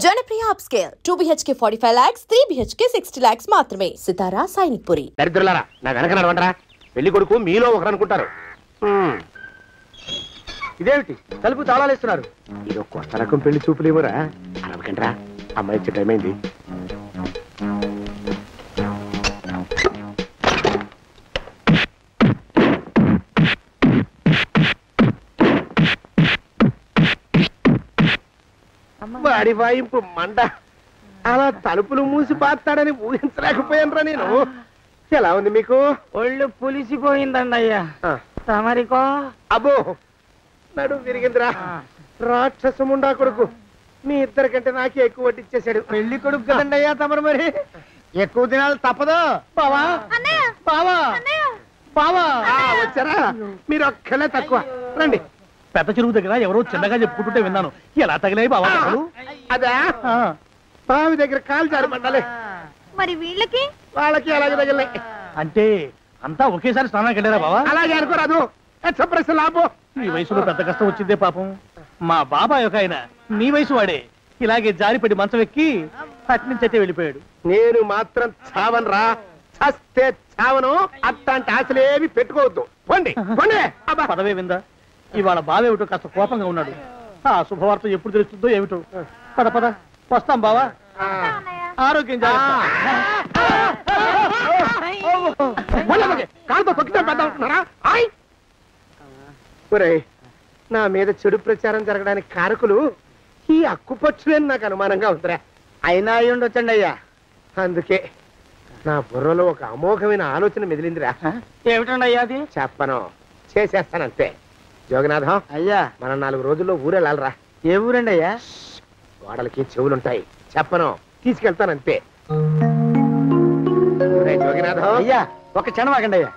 Janapriya upscale 2 BHK 45 lakhs, 3 BHK 60 lakhs మాత్రమే. సితారా సైనిక్పురి. దరిద్రులారా, నా వెనక నడవండ్రా. పెళ్లి కొడుకు మీలో ఒకరు అనుకుంటారు. ఇదేమిటి తలుపు తాళాలేస్తున్నారు? ఇదో కొత్త రకం పెళ్లి చూపులేమోరా. అరవకండ్రా, అమ్మాయి ఇచ్చే టైం అయింది. వాడి వాయింపు మండ. అలా తలుపులు మూసి పాతాడని ఊహించలేకపోయానురా నేను. ఎలా ఉంది మీకు? ఒళ్ళు పులిసిపోయిందండి అయ్యా. తమరికో? అబ్బో, నడు విరిగిందిరా. రాక్షసముండా కొడుకు మీ ఇద్దరికంటే నాకే ఎక్కువ వడ్డిచ్చేశాడు. పెళ్లి కొడుకు కదండి అయ్యా తమరు, మరి ఎక్కువ దినాలు తప్పదు. బావా బావా బావా వచ్చారా? మీరు ఒక్కలే తక్కువ. రండి. పెద్ద చెరువు దగ్గర ఎవరో చిన్నగా చెప్పుకుంటుంటే విన్నాను. ఎలా తగిలాయి బావా? అదా బావి దగ్గర కాలు జారి పడ్డాలి. మరి వీళ్ళకి వాళ్ళకి అలాగే తగిలినాయి. అంటే అంతా ఒకేసారి స్నానానికి వెళ్ళారా బావా? అలాగే అనుకోరాదు. ప్రశ్న లాభం. ఈ వయసులో పెద్ద కష్టం వచ్చిందే పాపం. మా బాబాయ్ ఒక ఆయన నీ వయసు వాడే ఇలాగే జారిపడి మంచం ఎక్కి అట్నుంచి అయితే వెళ్ళిపోయాడు. నేను మాత్రం చావనరా. చస్తే చావను. అట్లాంటి ఆశలేవి పెట్టుకోవద్దు. పోండి పోండి. పదవే విందా, ఇవాళ బావేమిటో కాస్త కోపంగా ఉన్నాడు. ఆ శుభవార్త ఎప్పుడు తెలుస్తుందో ఏమిటో. పద పద, వస్తాం బావా. ఆరోగ్యం కాలుతో తొక్కితే పెద్దారా. నా మీద చెడు ప్రచారం జరగడానికి కారకులు ఈ అక్కుపక్షులని నాకు అనుమానంగా ఉందిరా. అయినా అయి ఉండొచ్చండి అయ్యా. అందుకే నా బుర్రలో ఒక అమోఘమైన ఆలోచన మెదిలిందిరా. ఏమిటండి అయ్యా అది? చెప్పను, చేసేస్తానంతే. యోగనాథం అయ్యా, మనం 4 రోజుల్లో ఊరెళ్ళాలరా. ఏ ఊరండి అయ్యా? గోడలకి చెవులుంటాయి. చెప్పను, తీసుకెళ్తానంతే. యోగినాథం అయ్యా, ఒక క్షణం ఆగండి అయ్యా.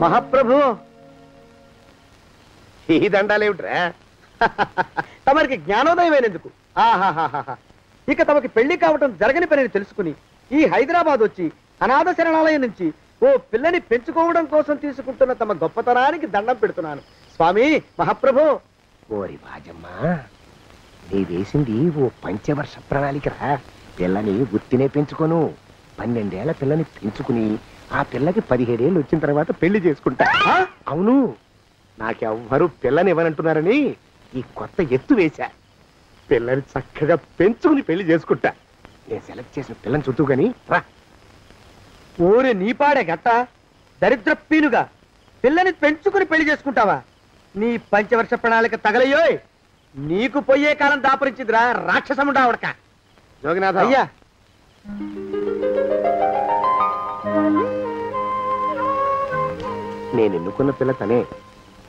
మహాప్రభు, ఈ దండాలేమిట్రా? తమరికి జ్ఞానోదయం అయినందుకు. ఆహాహాహా, ఇక తమకి పెళ్లి కావటం జరగని పనిని తెలుసుకుని ఈ హైదరాబాద్ వచ్చి అనాథ శరణాలయం నుంచి ఓ పిల్లని పెంచుకోవడం కోసం తీసుకుంటున్న తమ గొప్పతనానికి దండం పెడుతున్నాను స్వామి. మహాప్రభు. ఓరి బాజమ్మా, నీ వేసింది ఓ పంచవర్ష ప్రణాళికరా. పిల్లని గుర్తినే పెంచుకోను. 12 ఏళ్ల పిల్లని పెంచుకుని ఆ పిల్లకి 17 ఏళ్ళు వచ్చిన తర్వాత పెళ్లి చేసుకుంటా. అవును, నాకెవ్వరూ పిల్లని ఇవ్వనంటున్నారని ఈ కొత్త ఎత్తు వేశా. పిల్లని చక్కగా పెంచుకుని పెళ్లి చేసుకుంటా. నేను సెలెక్ట్ చేసిన పిల్లని చుట్టూ గాని రా. ఓరే నీపాడే గట్ట దరిద్ర పీనుగా, పిల్లని పెంచుకుని పెళ్లి చేసుకుంటావా? నీ పంచవర్ష ప్రణాళిక తగలయ్యోయ్. నీకు పోయే కాలం దాపరించిందిరా రాక్షసముండా ఉడక. యోగినాథ అయ్యా, నేను ఎన్నుకున్న పిల్ల తనే.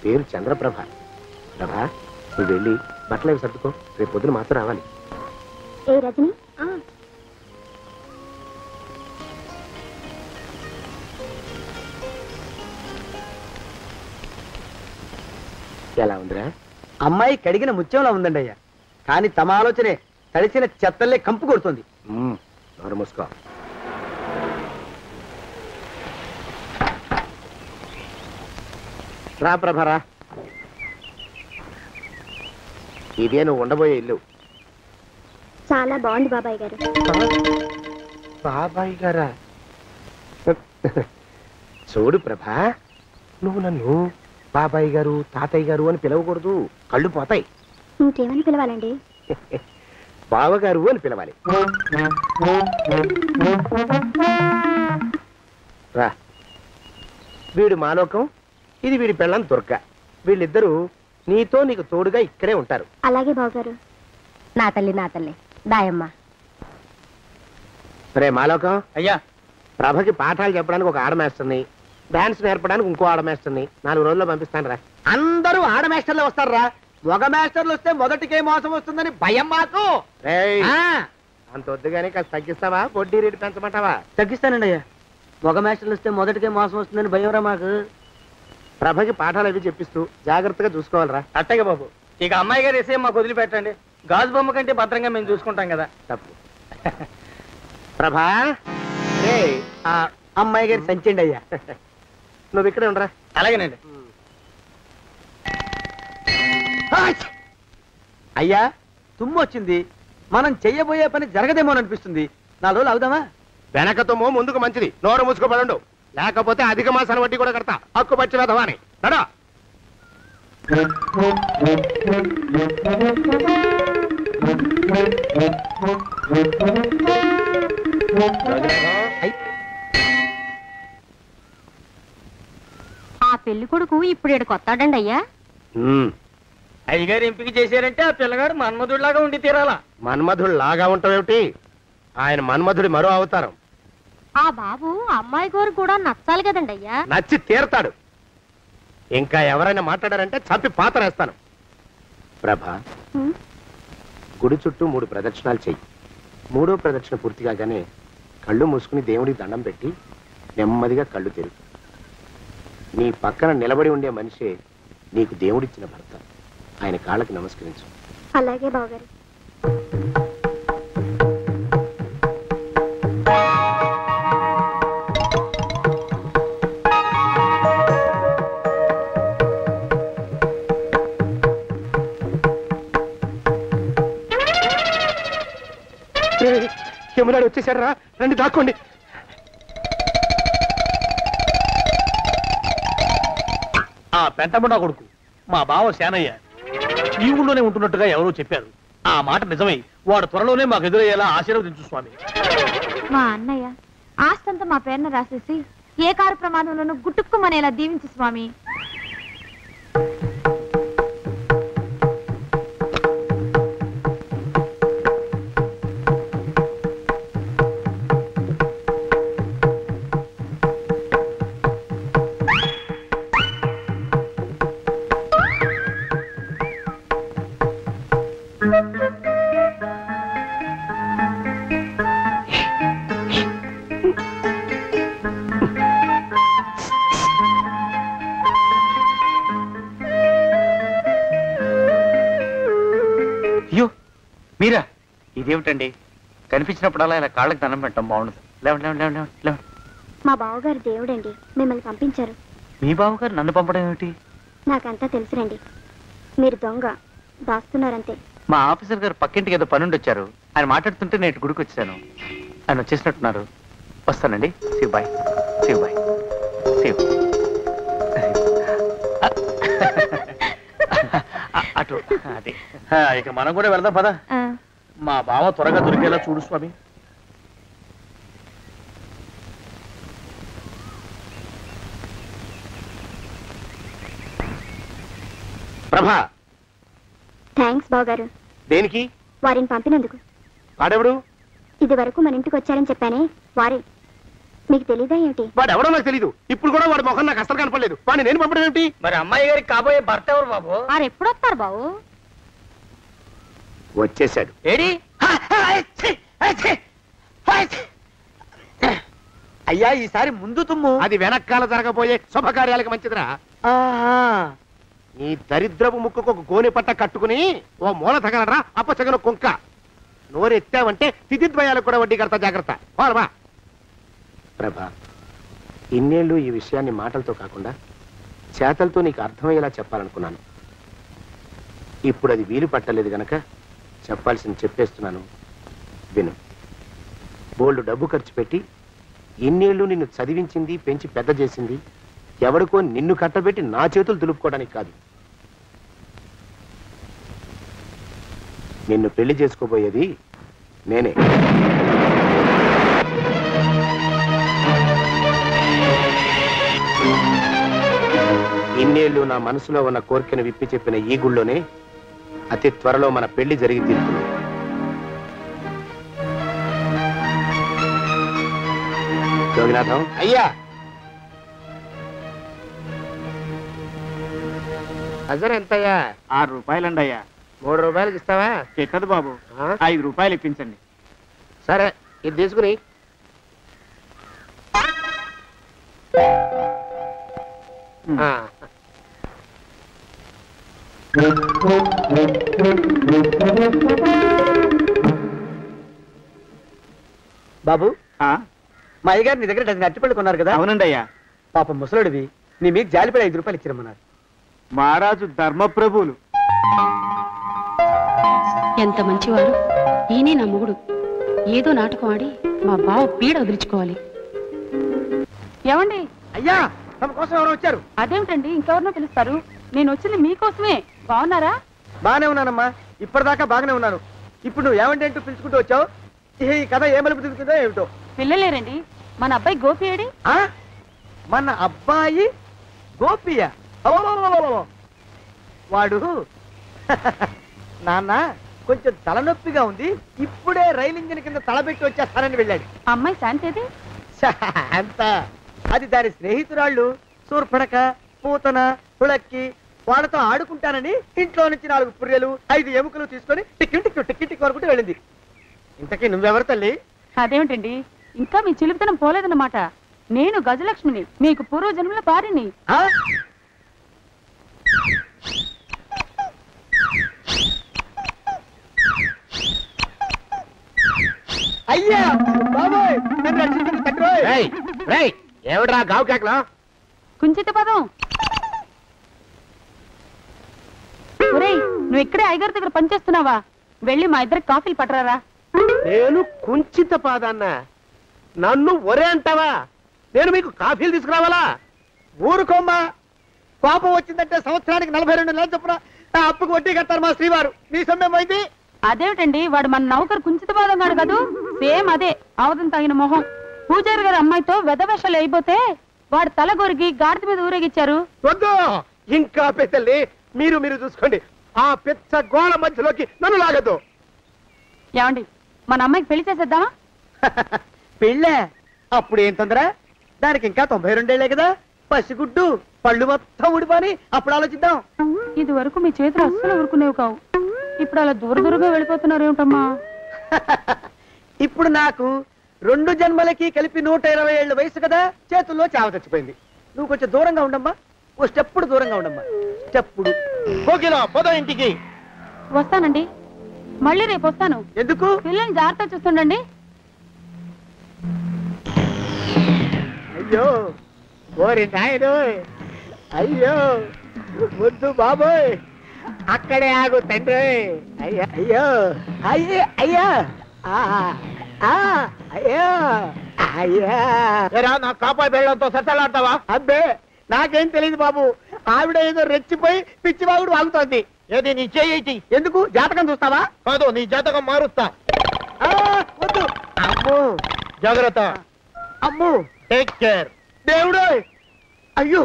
పేరు చంద్రప్రభ. ప్రభ, నువ్వు వెళ్ళి బట్టలు అవి సర్దుకో. రేపు పొద్దున మాత్రం రావాలి. ఏ రజని, ఎలా ఉందిరా? అమ్మాయి కడిగిన ముత్యంలా ఉందండి అయ్యా. కానీ తమ ఆలోచనే తడిసిన చెత్తల్లే కంపు కొడుతుంది. నోరు మూసుకో. రా ప్రభరా, ఇదే నువ్వు ఉండబోయే ఇల్లు. చాలా బాగుంది బాబాయ్ గారు. బాబాయ్ గారా? చూడు ప్రభా, నువ్వు నన్ను బాబాయ్ గారు తాతయ్య గారు అని పిలవకూడదు. కళ్ళు పోతాయి. ఇంకేమని పిలవాలండి? బావగారు అని పిలవాలి. రా. వీడు మాలోకం, ఇది వీడి పెళ్ళం దుర్గ. వీళ్ళిద్దరూ నీతో నీకు తోడుగా ఇక్కడే ఉంటారు. అలాగే బావగారు. నా తల్లి నా తల్లి దాయమ్మ. రే మాలోకం అయ్యా, ప్రభకి పాఠాలు చెప్పడానికి ఒక ఆడమేస్తుంది, డాన్స్ నేర్పడానికి ఇంకో ఆడమేస్తుంది. 4 రోజుల్లో పంపిస్తాను రా. అందరూ ఆడ మాస్టర్లు వస్తారా? మగ మాస్టర్లు వస్తే మొదటికే మోసం వస్తుందని భయం మాకు. అంత వద్దుగానే కాస్త తగ్గిస్తావా? వడ్డీ రేటు పెంచమంటావా? తగ్గిస్తానండి అయ్యా. మగ మాస్టర్లు వస్తే మొదటికే మోసం వస్తుందని భయం రా మాకు. ప్రభకి పాఠాలు అవి చెప్పిస్తూ జాగ్రత్తగా చూసుకోవాలరా. అట్టగే బాబు. ఇక అమ్మాయి గారు వేసే మాకు వదిలిపెట్టండి. గాజు బొమ్మ కంటే భద్రంగా మేము చూసుకుంటాం కదా. తప్పు. ప్రభా, అమ్మాయి గారి సంచండి అయ్యా. నువ్వు ఇక్కడే ఉండరా. అలాగేనండి. అయ్యా తుమ్ము వచ్చింది, మనం చెయ్యబోయే పని జరగదేమో అనిపిస్తుంది. 4 రోజులు అవుదామా? వెనకతోమో ముందుకు మంచిది, నోరు మూసుకోబడండు, లేకపోతే అధిక మాసాల వడ్డీ కూడా కడతా. హక్కు పచ్చి వెధవాని నడా. ఆ పెళ్లి కొడుకు ఇప్పుడు ఇక్కడికి వస్తాడండి అయ్యా. అయ్యగారు ఎంపిక చేశారంటే ఆ పిల్లగాడు మన్మధుడిలాగా ఉండి తీరాలా. మన్మధుడు లాగా ఉంటావేమిటి? ఆయన మన్మధుడి మరో అవతారం. ఆ బాబు అమ్మాయి గారు కూడా నచ్చాలి కదండి అయ్యా. నచ్చి తీరతాడు. ఇంకా ఎవరైనా మాట్లాడారంటే చంపి పాతరేస్తాను. ప్రభా, గుడి చుట్టూ 3 ప్రదక్షిణాలు చెయ్యి. 3వ ప్రదక్షిణ పూర్తి కాగానే కళ్ళు మూసుకుని దేవుడికి దండం పెట్టి నెమ్మదిగా కళ్ళు తెరుగు. నీ పక్కన నిలబడి ఉండే మనిషే నీకు దేవుడిచ్చిన భర్త. ఆయన కాళ్ళకి నమస్కరించు. అలాగే బావగారు. యమునాడు వచ్చేసాడు రా, రండి దాక్కోండి. ఆ పెంటముడా కొడుకు మా బావ శానయ్య ఈ ఊళ్ళోనే ఉంటున్నట్టుగా ఎవరో చెప్పారు. ఆ మాట నిజమై వాడు త్వరలోనే మాకు ఎదురయ్యేలా ఆశీర్వదించు స్వామి. మా అన్నయ్య ఆస్తంతా మా పేరున రాసేసి ఏ కారు ప్రమాదంలోనూ గుట్టుక్కుమనేలా దీవించు స్వామి. మీరా? ఇదేమిటండి, కనిపించినప్పుడల్లా ఇలా కాళ్ళకి దండం పెట్టడం బాగుండదు. లేవండి లేవండి లేవండి లేవండి. మా బావగారు దేవుడండి, మిమ్మల్ని పంపించారు. మీ బావగారు నన్ను పంపడం ఏమిటి? నాకంతా తెలుసురండి. మీరు దొంగ దాస్తున్నారంతే. మా ఆఫీసర్ గారు పక్కింటికి ఏదో పనుండి వచ్చారు. ఆయన మాట్లాడుతుంటే నేను గుడికి వచ్చాను. ఆయన వచ్చేసినట్టున్నారు. వస్తానండి. శివబాయ్ శివబాయ్ శివ్. అటు అదే. ఇక మనం కూడా వెళ్దాం పద. మా బావ త్వరగా దొరికేలా చూడు స్వామి. ప్రభా, థ్యాంక్స్ బావగారు. దేనికి? వారిని పంపినందుకు. వాడెవడు? ఇది వరకు మన ఇంటికి వచ్చారని చెప్పానే వారే. మీకు తెలీదా ఏమిటి? వాడెవడో నాకు తెలీదు. ఇప్పుడు కూడా వాడి ముఖం నాకు అసలు కనపడలేదు. వాడిని నేను పంపడం ఏమిటి? మరి అమ్మాయి గారికి కాబోయే భర్త ఎవరు బాబు? వారు ఎప్పుడు వస్తారు బాబు? వచ్చేసాడు. ఏడి? అయ్యా, ఈసారి ముందు తుమ్ము. అది వెనకాల జరగబోయే శుభకార్యాలకు మంచిదిరా. నీ దరిద్రపు ముక్కుకు ఒక గోనె పట్ట కట్టుకుని ఓ మూల తగలరా అప్పచగన కుంక. నోరెత్తావంటే తిథిద్వయాలకు కూడా వడ్డీ కడతా, జాగ్రత్త. పోరబా. ప్రభా, ఇన్నేళ్ళు ఈ విషయాన్ని మాటలతో కాకుండా చేతలతో నీకు అర్థమయ్యేలా చెప్పాలనుకున్నాను. ఇప్పుడు అది వీలు పట్టలేదు గనక చెప్పాల్సింది చెప్పేస్తున్నాను. విను. బోల్డు డబ్బు ఖర్చు పెట్టి ఇన్నేళ్ళు నిన్ను చదివించింది, పెంచి పెద్ద చేసింది ఎవరికో నిన్ను కట్టబెట్టి నా చేతులు దులుపుకోవడానికి కాదు. నిన్ను పెళ్లి చేసుకోబోయేది నేనే. ఇన్నేళ్ళు నా మనసులో ఉన్న కోరికను విప్పి చెప్పిన ఈ గుళ్ళోనే అతి త్వరలో మన పెళ్లి జరిగి తీరుతుంది. జోగినాథం అయ్యా, హజర్ ఎంతయ్యా? 6 రూపాయలండి అయ్యా. 3 రూపాయలకి ఇస్తావా? ఎక్కదు బాబు, 5 రూపాయలు ఇప్పించండి. సరే, ఇది తీసుకుని. బాబు, మా అయ్యగారు నీ దగ్గర డజన్ అరటిపళ్ళు కొన్నారు కదా? అవునండి అయ్యా. పాపం ముసలుడివి, నీ మీకు జాలిపడి 5 రూపాయలు ఇచ్చిరమ్మన్నారు. మహారాజు ధర్మప్రభువులు. ఎంత మంచివారు. ఈయనే నా మొగుడు. ఏదో నాటకం ఆడి మా బావ పీడ వదిలించుకోవాలి. ఏమండి? అయ్యా, తమ కోసం ఎవరు వచ్చారు? అదేమిటండి, ఇంకెవరినో పిలుస్తారు? నేను వచ్చింది మీకోసమే. బాగున్నారా? బాగానే ఉన్నానమ్మా, ఇప్పటిదాకా బాగానే ఉన్నాను. ఇప్పుడు నువ్వు ఏమంటే అంటూ పిలుచుకుంటూ వచ్చావు. ఈ కథ ఏ మలుపు తిరుగుతుందో ఏమిటో. పిల్లలేరండి. మన అబ్బాయి గోపి ఏడి? మన అబ్బాయి గోపియ? వాడు నాన్న కొంచెం తలనొప్పిగా ఉంది, ఇప్పుడే రైలు ఇంజిన్ కింద తలబెట్టి వచ్చేస్తానని వెళ్ళాడు. అమ్మాయి శాంతి అంత అది దాని స్నేహితురాళ్ళు సూర్పడక, పూతన, పుళక్కి వాళ్ళతో ఆడుకుంటానని ఇంట్లో నుంచి 4 పుర్రెలు 5 ఎముకలు తీసుకొని టిక్కి వరకు వెళ్ళింది. ఇంతకీ నువ్వెవరు తల్లి? అదేమిటండి, ఇంకా మీ చిలుపుతనం పోలేదన్నమాట. నేను గజలక్ష్మిని, మీకు పూర్వజన్మల భార్యని. అయ్యా బాబోయ్, నన్ను రక్షించండి తండ్రోయ్. ఏమిట్రా గావు కేకలో? కుంచిత పదం. ఒరేయ్, నువ్వు ఇక్కడే అయ్యగారి దగ్గర పనిచేస్తున్నావా? వెళ్ళి మా ఇద్దరికి కాఫీలు పట్టరారా. నేను కుంచిత పాదాన్న, నన్ను ఒరే అంటావా? నేను మీకు కాఫీలు తీసుకురావాలా? ఊరుకోమ్మా, కోపం వచ్చిందంటే సంవత్సరానికి 42 నెలలు చొప్పున నా అప్పుకు వడ్డీ కట్టారు మా శ్రీవారు. నీ సొమ్మేం పోయింది? అదేమిటండి, వాడు మన నౌకరు కుంచిత పాదం గాడు కదూ. సేమ్ అదే, అవతం తగిన మొహం. పూజారి గారి అమ్మాయితో వెధవేషాలు అయిపోతే వాడు తల గొరిగి గాడిద మీద ఊరేగిచ్చారు. వద్దు, ఇంకా పెద్దల్ని మీరు చూసుకోండి. ఆ పెద్ద గోళ మధ్యలోకి నన్ను లాగదు. ఏమండి, మన అమ్మాయికి పెళ్లి చేసేద్దామా? పెళ్ళే? అప్పుడు ఏం తొందర? దానికి ఇంకా 92 ఏళ్లే కదా. పసిగుడ్డు పళ్ళు మొత్తం ఊడిపోని అప్పుడు ఆలోచిద్దాం. ఇది వరకు మీ చేతులు అస్సలు ఊరుకునేవి కావు. ఇప్పుడు అలా దూరంగా వెళ్ళిపోతున్నారు ఏమిటమ్మా? ఇప్పుడు నాకు 2 జన్మలకి కలిపి 120 ఏళ్ల వయసు కదా, చేతుల్లో చావ తెచ్చిపోయింది. నువ్వు కొంచెం దూరంగా ఉండమ్మా, ఓ స్టెప్పుడు దూరంగా ఉండమ్మా. స్టెప్పుడు పోదో ఇంటికి. వస్తానండి, మళ్ళీ రేపు వస్తాను. ఎందుకు? పిల్లల్ని జాగ్రత్త చూస్తుండండి. అయ్యో ఓరి నాయను, అయ్యో ముద్దు బాబోయ్, అక్కడే ఆగు తండ్రి. అయ్యా అయ్యో అయ్యో అయ్యా అయ్యో అయ్యా. నా కాపాయి బెళ్ళంతో సత్తలాడతావా? అబ్బే, నాకేం తెలియదు బాబు. ఆవిడ ఏదో రెచ్చిపోయి పిచ్చివాగుడు వాగుతోంది. ఏది నీ చేయి? ఎందుకు? జాతకం చూస్తావా? కాదు, నీ జాతకం మారుస్తా. వద్దు. అమ్మో, జాగ్రత్త. అమ్మో, టేక్ కేర్. దేవుడు. అయ్యో,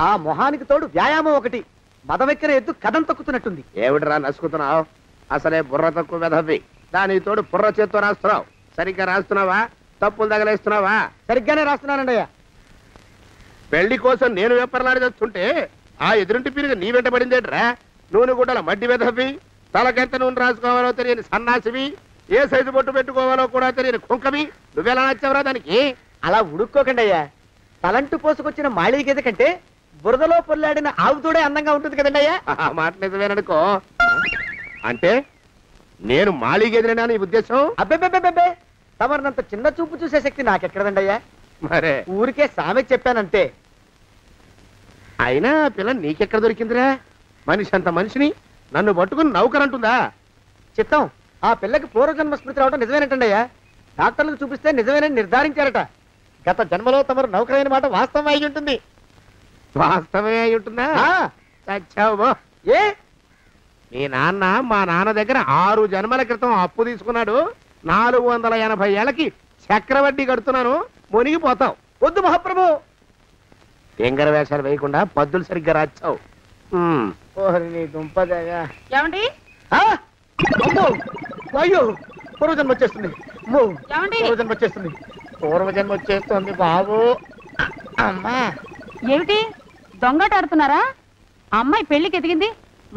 ఆ మొహానికి తోడు వ్యాయామం ఒకటి. మదవెక్కిన ఎద్దు కథం తొక్కుతున్నట్టుంది. ఏమిటిరా నసుకుతున్నావు? అసలే బుర్ర తక్కువ వెధవి. దాని తోడు బుర్ర చేత్తో రాస్తున్నావు. సరిగ్గా రాస్తున్నావా? తప్పులు తగలేస్తున్నావా? సరిగ్గానే రాస్తున్నానండి అయ్యా. పెళ్లి కోసం నేను వెప్పర్లాడి తెస్తుంటే ఆ ఎదురింటి పీరుగా నీ వెంట పడిందేట్రా? నూనె గుడ్డల మడ్డి వెధవి, తలకెంత నూనె రాసుకోవాలో తెలియని సన్నాసివి, ఏ సైజు బొట్టు పెట్టుకోవాలో కూడా తెలియని కుంకవి. నువ్వెలా నచ్చావురా దానికి? అలా ఉడుక్కోకండి అయ్యా. తలంటు పోసుకొచ్చిన మాళీ గేదె కంటే బురదలో పొల్లాడిన ఆవు తోడే అందంగా ఉంటుంది కదండి అయ్యా. ఆ మాట నిజమేననుకో. అంటే నేను మాళీగెదిరినా నీ ఉద్దేశం? అబ్బెబ్బెబ్బెబ్బే, తమరినంత చిన్న చూపు చూసే శక్తి నాకెక్కడదండి అయ్యా. మరే ఊరికే సామె చెప్పానంతే. అయినా పిల్ల నీకెక్కడ దొరికిందిరా? మనిషి అంత మనిషిని నన్ను పట్టుకుని నౌకరంటుందా? చిత్తం, ఆ పిల్లకి పూర్వజన్మ స్మృతి రావడం నిజమేనటండి అయ్యా. డాక్టర్లకు చూపిస్తే నిజమేనని నిర్ధారించారట. గత జన్మలో తమరు నౌకరైన మాట వాస్తవం అయి ఉంటుంది. వాస్తవమే అయి ఉంటుందా? చచ్చావు. ఏ? మీ నాన్న మా నాన్న దగ్గర 6 జన్మల క్రితం అప్పు తీసుకున్నాడు. 480 ఏళ్ళకి చక్రవడ్డీ కడుతున్నాను. మునిగిపోతావు. వద్దు మహాప్రభు. ఎంగర వేషాలు వేయకుండా పద్దులు సరిగ్గా రాచావు. నీ దుంపదగా. ఏమండి? అమ్మో, అయ్యో, పూర్వజన్మ వచ్చేస్తుంది. పూర్వజన్మ వచ్చేస్తుంది. పూర్వజన్మ వచ్చేస్తుంది బాబు. అమ్మా, ఏమిటి దొంగట ఆడుతున్నారా? అమ్మాయి పెళ్లికి ఎదిగింది,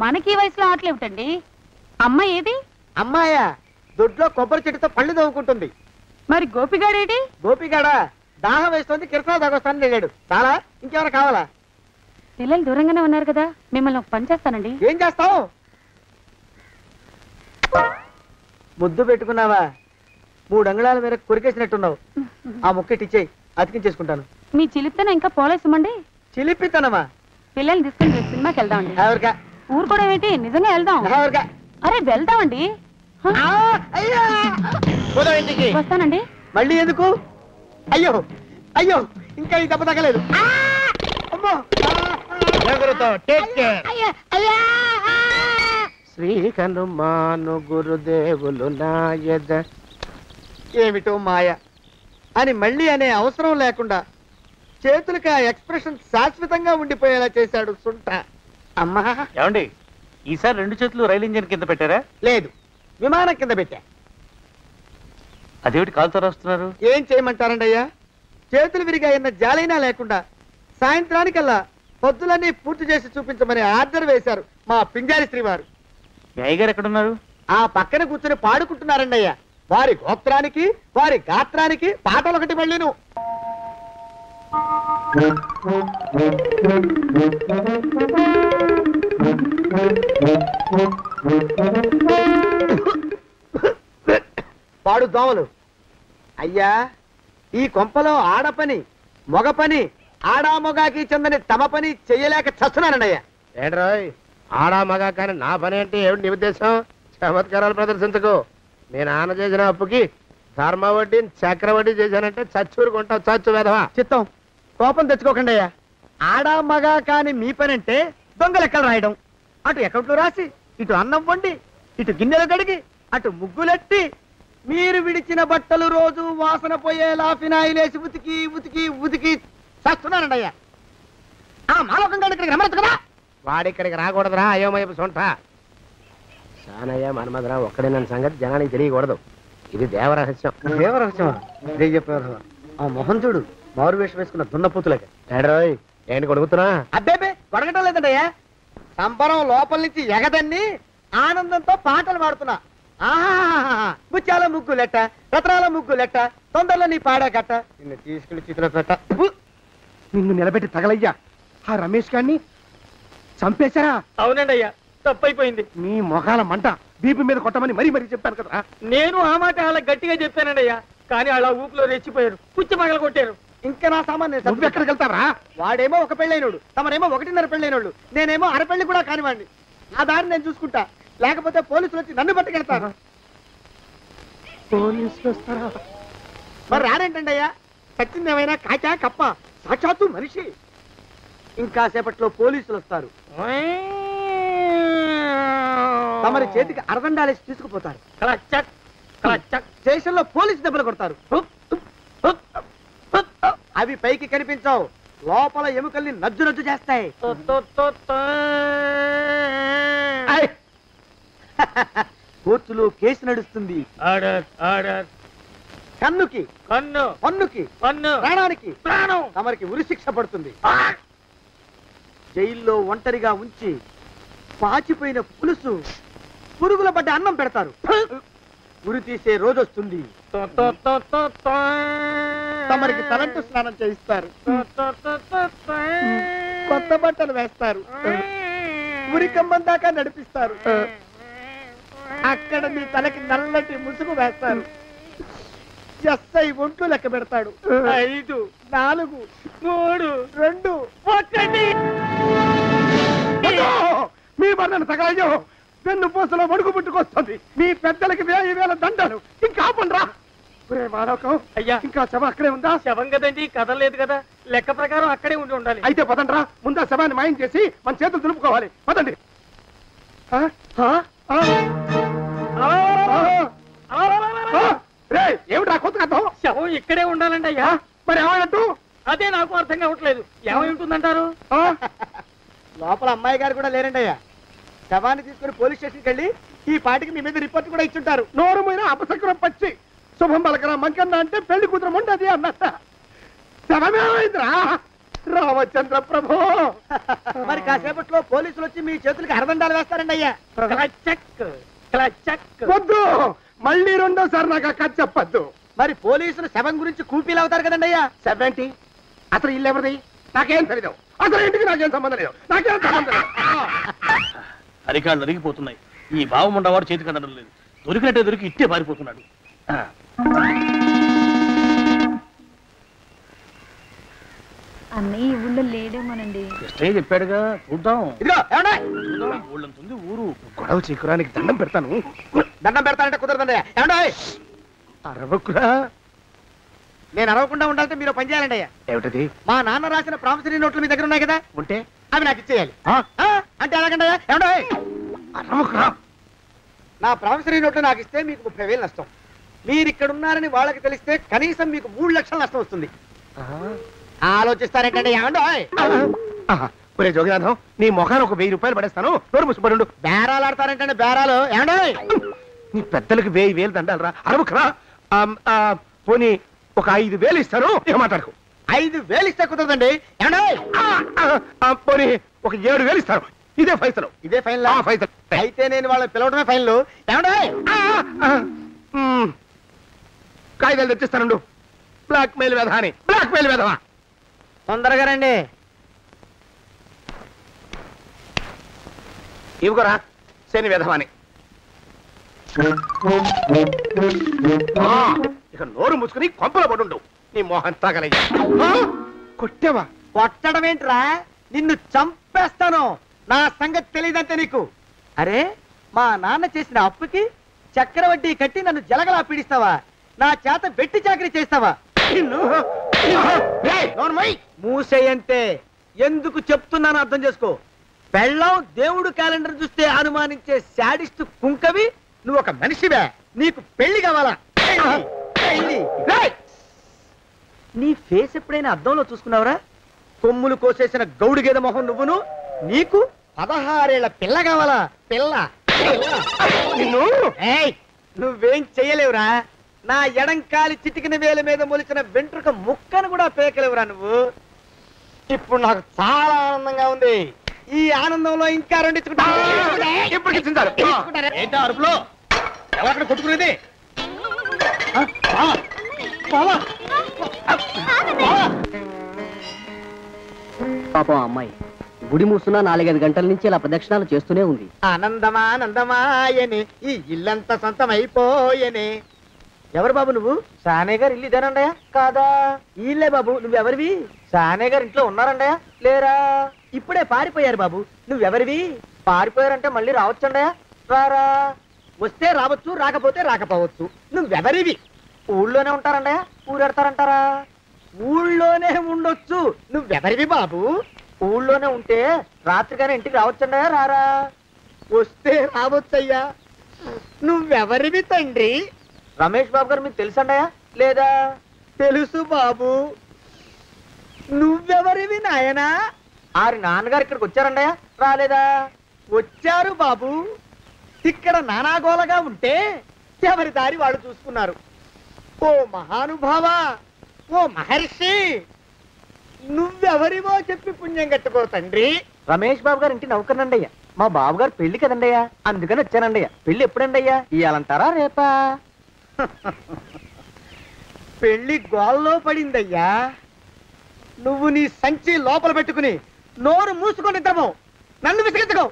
మనకి ఈ వయసులో ఆటలేమిటండి? అమ్మాయి ఏది? అమ్మాయా? దొడ్లో కొబ్బరి చెట్టుతో పళ్ళు తవ్వుకుంటుంది. మరి గోపిగాడేటి? గోపిగాడా? దాహం వేస్తుంది, కిరసా దాగొస్తానని వెళ్ళాడు. చాలా, ఇంకేమైనా కావాలా? పిల్లలు దూరంగానే ఉన్నారు కదా, మిమ్మల్ని ఒక పని చేస్తానండి. ఏం చేస్తావు? ముద్దు పెట్టుకున్నావా? 3 అంగుళాల మేర కొరికేసినట్టున్నావు. ఆ ముక్కటిచ్చేయి, అతికించేసుకుంటాను. మీ చిలిపితనం ఇంకా పోలేసమండి. చిలిపితనమా? పిల్లల్ని తీసుకుని రేపు సినిమాకి వెళ్దామండి. ఎవరికా? ఊరుకోవడం ఏంటి, నిజంగా వెళ్దాం. అరే వెళ్దామండి. వస్తానండి. మళ్ళీ ఎందుకు? అయ్యో అయ్యో, ఇంకా ఈ దెబ్బ తగ్గలేదు. శ్రీ హనుమాను గురుదేవులు నాయద. ఏమిటో మాయ అని మళ్ళీ అనే అవసరం లేకుండా చేతులకి ఆ ఎక్స్ప్రెషన్ శాశ్వతంగా ఉండిపోయేలా చేశాడు సుంట. అమ్మా ఏమండి, ఈసారి 2 చేతులు రైలు ఇంజిన్ కింద పెట్టారా? లేదు, విమానం కింద పెట్టా. అదేమిటి కాలుతో రాస్తున్నారు? ఏం చేయమంటారండి అయ్యా, చేతులు విరిగా అయిన జాలైనా లేకుండా సాయంత్రానికల్లా పొద్దులన్నీ పూర్తి చేసి చూపించమని ఆర్డర్ వేశారు మా పింజారి శ్రీ వారు. మీ అయ్యగారు ఎక్కడున్నారు? ఆ పక్కన కూర్చొని పాడుకుంటున్నారండి అయ్యా. వారి గోత్రానికి వారి గాత్రానికి పాటలు ఒకటి మళ్ళీను. పాడు దోమలు. అయ్యా, ఈ కొంపలో ఆడపని మొగ పని ఆడా మొగాకి చెందని తమ పని చెయ్యలేక చస్తున్నానండి అయ్యా. ఏంట్రాయ్, ఆడా మగా కానీ నా పని అంటే ఏమిటి నీ ఉద్దేశం? చమత్కారాలు ప్రదర్శించకు. మీ నాన్న చేసిన అప్పుకి ధర్మ వడ్డీ చక్రవడ్డీ చేశానంటే చచ్చూరుకుంటావు, చచ్చు వెధవా. చిత్తం, కోపం తెచ్చుకోకండి అయ్యా. ఆడా మగా కాని మీ పని అంటే దొంగ లెక్కలు రాయడం, అటు అకౌంట్లో రాసి ఇటు అన్నం వండి ఇటు గిన్నెలు కడిగి అటు ముగ్గులెట్టి మీరు విడిచిన బట్టలు రోజు వాసన పోయేలా ఫినాయిలేసి ఉతికి ఉతికి ఉతికి చస్తున్నానండి అయ్యా. ఆ మాలోకం గారు ఇక్కడికి రమ్మచ్చు కదా. వాడిక్కడికి రాకూడదురా అయోమయపు సొంట. సానయ్య మన్మధరావు ఒక్కడే నన్ను సంగతి జనానికి తెలియకూడదు. ఇది దేవరహస్యం. దేవరహస్యమా? ఇదే చెప్పారు. ఆ మొహం చూడు, మారు వేషం వేసుకున్న దున్నపోతులకి. ఏడ్రోయ్, ఏంటి కొడుకుతున్నా? అబ్బేబే కొడగటం లేదండయ్యా, సంబరం లోపల నుంచి ఎగదన్ని ఆనందంతో పాటలు పాడుతున్నా. ఆహా, ముత్యాల ముగ్గు లెట్ట, రత్నాల ముగ్గు లెట్ట, తొందరలో నీ పాడా కట్ట, నిన్ను తీసుకెళ్లి చేతిలో పెట్ట. నిన్ను నిలబెట్టి తగలయ్యా. ఆ రమేష్ గారిని చంపేశారా? అవునండి అయ్యా, తప్పైపోయింది. మీ మొఖాల మంట బీపీ మీద కొట్టమని మరీ మరీ చెప్పాను కదా. నేను ఆ మాట అలా గట్టిగా చెప్పానండి అయ్యా, కానీ అలా ఊపిలో రెచ్చిపోయారు, పుచ్చి పగల కొట్టారు. ఇంకా నా సామాన్ నువ్వు ఎక్కడికి వెళ్తావరా? వాడేమో ఒక పెళ్ళైనోడు, తమరేమో 1.5 పెళ్ళైనోళ్ళు, నేనేమో అరపెళ్ళి కూడా కానివ్వండి. నా దారి నేను చూసుకుంటా, లేకపోతే పోలీసులు వచ్చి నన్ను పట్టుకెళ్తారు. పోలీసులు వస్తారా? మరి రారేంటండి అయ్యా, సత్యందేమైనా కాచా కప్ప, సాక్షాత్తు మనిషి. ఇంకా సేపట్లో పోలీసులు వస్తారు, తమరి చేతికి అరదండాలేసి తీసుకుపోతారు. స్టేషన్లో పోలీసు దెబ్బలు కొడతారు. అవి పైకి కనిపించవు, లోపల ఎముకల్ని నజ్జు నజ్జు చేస్తాయి. కోర్టులో కేసు నడుస్తుంది. కన్నుకి కన్ను, పన్నుకి పన్ను, ప్రాణానికి ప్రాణం. తమరికి ఉరి శిక్ష పడుతుంది. జైల్లో ఒంటరిగా ఉంచి పాచిపోయిన పులుసు, పురుగుల పడ్డ అన్నం పెడతారు. ఉరి తీసే రోజు వస్తుంది. తమరికి తలంటు స్నానం చేయిస్తారు, కొత్త బట్టలు వేస్తారు, ఉరికంబం దాకా నడిపిస్తారు. అక్కడ మీ తలకి నల్లటి ముసుగు వేస్తారు. ఎస్ఐ ఒంట్లు లెక్క పెడతాడు. 5, 4, 3, 2, 1. మీ బంధన తగలయ్యో, వెన్ను పూసలో వణుకు పుట్టుకొస్తుంది. మీ పెద్దలకి 1000 దండలు. ఇంకా ఆపండ్రా. మానవకం అయ్యా, ఇంకా శవం అక్కడే ఉందా? శవం కదండి, కదలేదు కదా, లెక్క ప్రకారం అక్కడే ఉండి ఉండాలి. అయితే పదండ్రా, ముందా శవాన్ని మాయం చేసి మన చేతులు దులుపుకోవాలి. పదండి. ఏమిటా కొత్త కథం? శవం ఇక్కడే ఉండాలండి అయ్యా. మరి ఏమైనట్టు? అదే నాకు అర్థం కావట్లేదు. ఏమై ఉంటుందంటారు? లోపల అమ్మాయి గారు కూడా లేరండి అయ్యా. శవాన్ని తీసుకుని పోలీస్ స్టేషన్కి వెళ్ళి ఈ పాటికి మీ మీద రిపోర్ట్ కూడా ఇచ్చుంటారు. నోరు మీద అపశకునం పచ్చి శుభం పలకరా మంకన్న అంటే పెళ్లి కూతురు ఉండదు అన్నట్ట. శవమేమైందిరా రామచంద్ర ప్రభు. మరి కాసేపట్లో పోలీసులు వచ్చి మీ చేతులకి అరదండాలు వేస్తారండి అయ్యా. వద్దు, మళ్ళీ రెండోసారి నాకు ఆ కథ చెప్పద్దు. మరి పోలీసులు శవం గురించి కూపీలు అవుతారు కదండి అయ్యా. శవేంటి? అసలు ఇల్లు ఎవరిది? నాకేం తెలియదు. అసలు ఇంటికి నాకేం సంబంధం లేదు. నాకేం సంబంధం లేదు. అరికాళ్ళు అరిగిపోతున్నాయి. ఈ భావం ఉండవాడు చేతికి అందడం లేదు. దొరికినట్టే దొరికి ఇట్టే పారిపోతున్నాడు. అన్నయ్య ఈ ఊళ్ళో లేడేమోనండి. కృష్ణయ్య చెప్పాడుగా, చూద్దాం. ఇదిగో ఏమండే ఊళ్ళంతుంది ఊరు. గొడవ చీకురానికి దండం పెడతాను. దండం పెడతానంటే కుదరదండి. ఏమండే అరవకురా. నేను అరవకుండా ఉండాలంటే మీరు పని చేయాలండి అయ్యా. ఏమిటది? మా నాన్న రాసిన ప్రామిసరీ నోట్లు మీ దగ్గర ఉన్నాయి కదా, ఉంటే అవి నాకు ఇచ్చేయాలి. ఆ? అంటే ఎలాగండి అయ్యా? ఏమండే అరవకురా. నా ప్రామిసరీ నోట్లు నాకు ఇస్తే మీకు 30,000 నష్టం. మీరు ఇక్కడ ఉన్నారని వాళ్ళకి తెలిస్తే కనీసం మీకు 3 లక్షల నష్టం వస్తుంది. ఆలోచిస్తారేంటండి? ఏమండే ఒరే జోగినాథం, నీ మొఖాన్ని ఒక 1000 రూపాయలు పడేస్తాను. నోరు ముసుపడు. బేరాలు ఆడతారేంటండి? బేరాలు ఏమండే? నీ పెద్దలకు 1000 దండాలరా. అరవకురా. పోనీ ఒక 5,000 ఇస్తాను. ఇక మాట్లాడుకో. 5,000 ఇస్తే కుదరదండి. ఏమండే? పోనీ ఒక 7,000 ఇస్తాను. ఇదే ఫైసలు. ఇదే ఫైన్ ఫైసలు. అయితే నేను వాళ్ళని పిలవడమే ఫైన్లు. ఏమండే? కాగితాలు తెచ్చిస్తాను. బ్లాక్ మెయిల్ వెధవా అని. బ్లాక్ మెయిల్ వెధవా. తొందరగా రండి. ఇవ్వరా శని వెధవాని. ఇక నోరు మూసుకుని కొంపలో పడుండు. నీ మోహన్ తాగలయ్యా. కొట్టావా? కొట్టడం ఏంట్రా? నిన్ను చంపేస్తాను. నా సంగతి తెలియదంటే నీకు. అరే, మా నాన్న చేసిన అప్పుకి చక్రవడ్డీ కట్టి నన్ను జలగలా పీడిస్తావా? నా చేత వెట్టి చాకరీ చేస్తావా? నిన్ను మూసేయంటే ఎందుకు చెప్తున్నాను అర్థం చేసుకో. పెళ్ళం దేవుడు క్యాలెండర్ చూస్తే అనుమానించే శాడిస్ట్ కుంకవి నువ్వు ఒక మనిషివే. నీకు పెళ్లి కావాలా? పెళ్లి. నీ ఫేస్ ఎప్పుడైనా అద్దంలో చూసుకున్నావురా? కొమ్ములు కోసేసిన గౌడు గేదె మొహం నువ్వును. నీకు 16 ఏళ్ల పిల్ల కావాలా? పిల్ల. నిన్ను నువ్వేం చెయ్యలేవురా. నా ఎడంకాలి చిటికిన వేల మీద మొలిచిన వెంట్రుక ముక్కను కూడా పేకలేవురా నువ్వు. ఇప్పుడు నాకు చాలా ఆనందంగా ఉంది. ఈ ఆనందంలో ఇంకా రెండించుకుంటా. ఏంటా అరుపులో? ఎవరక్కడ కొట్టుకునేది? పాపం అమ్మాయి గుడి మూసున్న 4-5 గంటల నుంచి ఇలా ప్రదక్షిణాలు చేస్తూనే ఉంది. ఆనందమానందమాయని ఈ ఇల్లంతా సొంతమైపోయని. ఎవరు బాబు నువ్వు? సానే గారు ఇల్లు ఇదేనండయా? కాదా? ఇల్లే బాబు. నువ్వెవరివి? సానే గారు ఇంట్లో ఉన్నారండయా? లేరా? ఇప్పుడే పారిపోయారు బాబు. నువ్వెవరివి? పారిపోయారంటే మళ్ళీ రావచ్చండయా? రారా. వస్తే రావచ్చు, రాకపోతే రాకపోవచ్చు. నువ్వెవరివి? ఊళ్ళోనే ఉంటారండయా? ఊరెడతారంటారా? ఊళ్ళోనే ఉండొచ్చు. నువ్వెవరివి బాబు? ఊళ్ళోనే ఉంటే రాత్రిగానే ఇంటికి రావచ్చండయా? రారా. వస్తే రావచ్చయ్యా. నువ్వెవరివి తండ్రి? రమేష్ బాబు గారు మీకు తెలుసండయా? లేదా? తెలుసు బాబు. నువ్వెవరివి నాయనా? ఆరి నాన్నగారు ఇక్కడికి వచ్చారండయా? రాలేదా? వచ్చారు బాబు. ఇక్కడ నానాగోలగా ఉంటే ఎవరి దారి వాళ్ళు చూసుకున్నారు. ఓ మహానుభావ, ఓ మహర్షి, నువ్వెవరివో చెప్పి పుణ్యం కట్టుకో తండ్రి. రమేష్ బాబు గారు ఇంటి నౌకర్నండయ్యా. మా బాబు గారు పెళ్లి కదండయ్యా, అందుకని వచ్చానండయ్యా. పెళ్లి ఎప్పుడండయ్యా? ఇయ్యాలంటారా రేపా? పెళ్లి గోల్లో పడిందయ్యా. నువ్వు నీ సంచి లోపల పెట్టుకుని నోరు మూసుకొని నిద్రపో. నన్ను విసిగించుకో.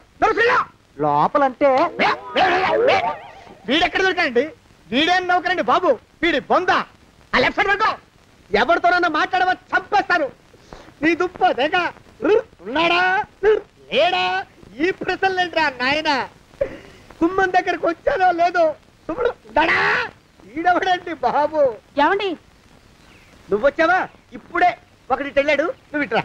లోపలంటే వీడెక్కడ దొరికాడండి? వీడేం నౌకరండి బాబు, వీడి బొంద. ఆ లెఫ్ట్ సైడ్ పెట్టుకో. ఎవరితోనన్నా మాట్లాడవా చంపేస్తాను. నీ దుప్ప దేక ఉన్నాడా లేడా? ఈ ప్రశ్నలేంట్రా నాయన. కుమ్మం దగ్గరకు వచ్చానో లేదో సుమ్ముడు దడా. ఈడవడండి బాబు. ఏమండి? నువ్వొచ్చావా? ఇప్పుడే ఒకటి వెళ్ళాడు. నువ్వు ఇట్రా.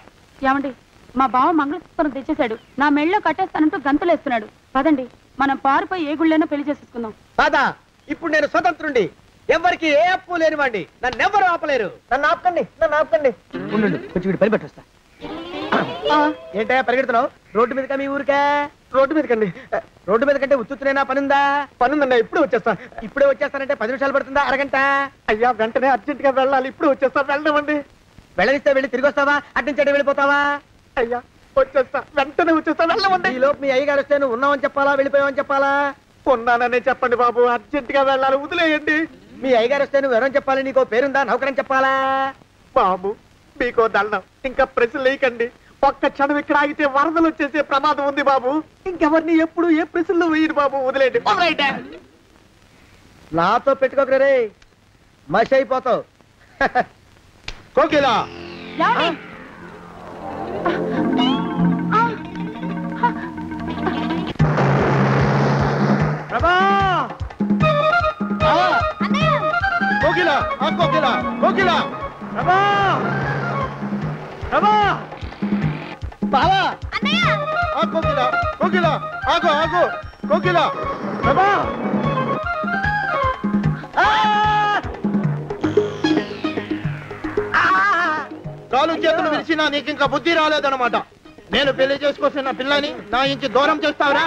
ఏమండి, మా బావ మంగళసూత్రం తెచ్చేశాడు. నా మెళ్ళో కట్టేస్తానంటూ గంతులేస్తున్నాడు. పదండి, మనం పారిపోయి ఏ గుళ్ళైనా పెళ్లి చేసేసుకుందాం. కాదా? ఇప్పుడు నేను స్వతంత్రుండి, ఎవరికి ఏ అప్పు లేనివాడి. నన్ను ఎవరు ఆపలేరు. నన్ను ఆపకండి, నన్ను ఆపకండి. ఉండు, కొంచెం వీడి పని పెట్టొస్తా. ఏంటా పరిగెడుతున్నావు? రోడ్డు మీదకా మీ ఊరికా? రోడ్డు మీద కండి. రోడ్డు మీద కంటే ఉత్తునేనా? పనుందా? పనుందండి. ఇప్పుడు వచ్చేస్తా. ఇప్పుడే వచ్చేస్తానంటే 10 నిమిషాలు పడుతుందా? అరగంట? అయ్యా వెంటనే అర్జెంట్ గా వెళ్ళాలి. ఇప్పుడు వచ్చేస్తా. వెళ్ళమండి. వెళ్ళనిస్తే వెళ్ళి తిరిగి వస్తావా? అడ్డించండి వెళ్ళిపోతావా? అయ్యా వచ్చేస్తా, వెంటనే వచ్చేస్తా. వెళ్ళమండి. ఈ లోపు మీ అయ్యగారు వస్తే నువ్వు ఉన్నావని చెప్పాలా, వెళ్ళిపోయావని చెప్పాలా? ఉన్నాననే చెప్పండి బాబు. అర్జెంట్ గా వెళ్ళాలి, వదిలేయండి. మీ అయ్యగారు వస్తే నువ్వు ఎవరని చెప్పాలి? నీకో పేరుందా? నౌకరని చెప్పాలా? బాబు మీకో దండం, ఇంకా ప్రశ్నలు వేయకండి. ఒక్క క్షణం ఇక్కడ ఆగితే వరదలు వచ్చేసే ప్రమాదం ఉంది బాబు. ఇంకెవరిని ఎప్పుడు ఏ ప్రశ్నలు వేయరు బాబు. వదిలేయండి. నాతో పెట్టుకోకరే, మషి అయిపోతావు. కోకిలా కోకిలా కోకిలా కోకిలా బావా కోకిలా కోకిలా ఆగు ఆగు కోకిలా కాలు చేతులు విరిచినా నీకు ఇంకా బుద్ధి రాలేదన్నమాట. నేను పెళ్లి చేసుకొస్తున్న పిల్లని నా ఇంటి దూరం చేస్తావురా?